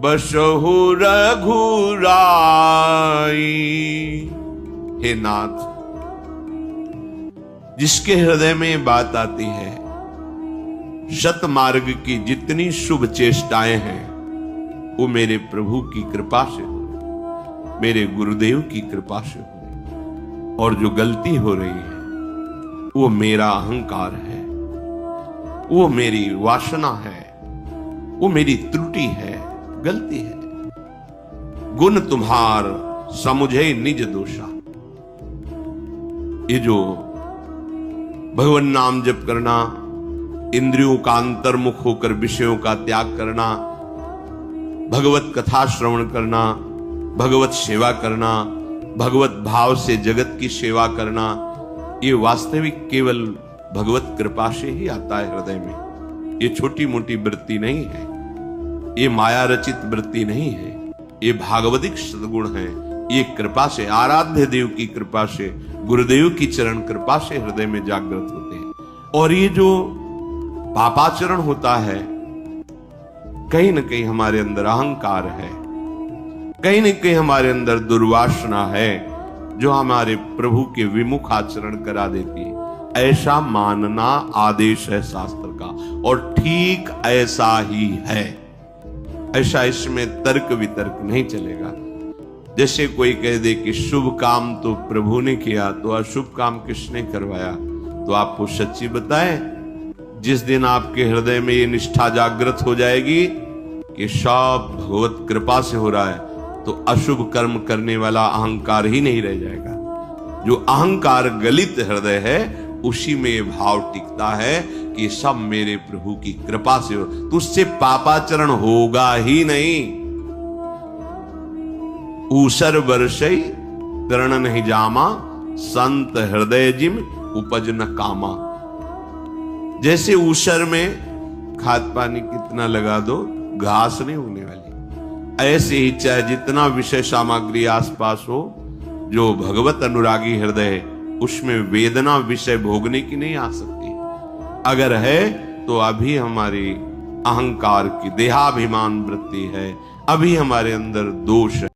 [SPEAKER 1] बसहु रघुराई। हे नाथ, जिसके हृदय में बात आती है, शत मार्ग की जितनी शुभ चेष्टाएं हैं वो मेरे प्रभु की कृपा से हो, मेरे गुरुदेव की कृपा से हो। और जो गलती हो रही है वो मेरा अहंकार है, वो मेरी वासना है, वो मेरी त्रुटि है, गलती है। गुण तुम्हार समुझे निज दोषा। ये जो भगवान नाम जप करना, इंद्रियों का अंतर्मुख होकर विषयों का त्याग करना, भगवत कथा श्रवण करना, भगवत सेवा करना, भगवत भाव से जगत की सेवा करना, ये वास्तविक केवल भगवत कृपा से ही आता है हृदय में। ये छोटी मोटी वृत्ति नहीं है, ये माया रचित वृत्ति नहीं है, ये भागवतिक सद्गुण है। ये कृपा से, आराध्य देव की कृपा से, गुरुदेव की चरण कृपा से हृदय में जागृत होते हैं। और ये जो पापाचरण होता है, कहीं न कहीं हमारे अंदर अहंकार है, कहीं न कहीं हमारे अंदर दुर्वासना है, जो हमारे प्रभु के विमुख आचरण करा देती है। ऐसा मानना आदेश है शास्त्र का, और ठीक ऐसा ही है। ऐसा इसमें तर्क वितर्क नहीं चलेगा। जैसे कोई कह दे कि शुभ काम तो प्रभु ने किया, तो अशुभ काम किसने करवाया? तो आपको सच्ची बताएं, जिस दिन आपके हृदय में ये निष्ठा जागृत हो जाएगी कि सब भगवत कृपा से हो रहा है, तो अशुभ कर्म करने वाला अहंकार ही नहीं रह जाएगा। जो अहंकार गलित हृदय है, उसी में ये भाव टिकता है कि सब मेरे प्रभु की कृपा से हो, तो उससे पापाचरण होगा ही नहीं। ऊसर वर्षई तरण नहीं जामा, संत हृदय जिम उपज न कामा। जैसे ऊसर में खाद पानी कितना लगा दो, घास नहीं उगने वाली। ऐसे ही चाहे जितना विषय सामग्री आसपास हो, जो भगवत अनुरागी हृदय है, उसमें वेदना विषय भोगने की नहीं आ सकती। अगर है तो अभी हमारी अहंकार की देहाभिमान वृत्ति है, अभी हमारे अंदर दोष है।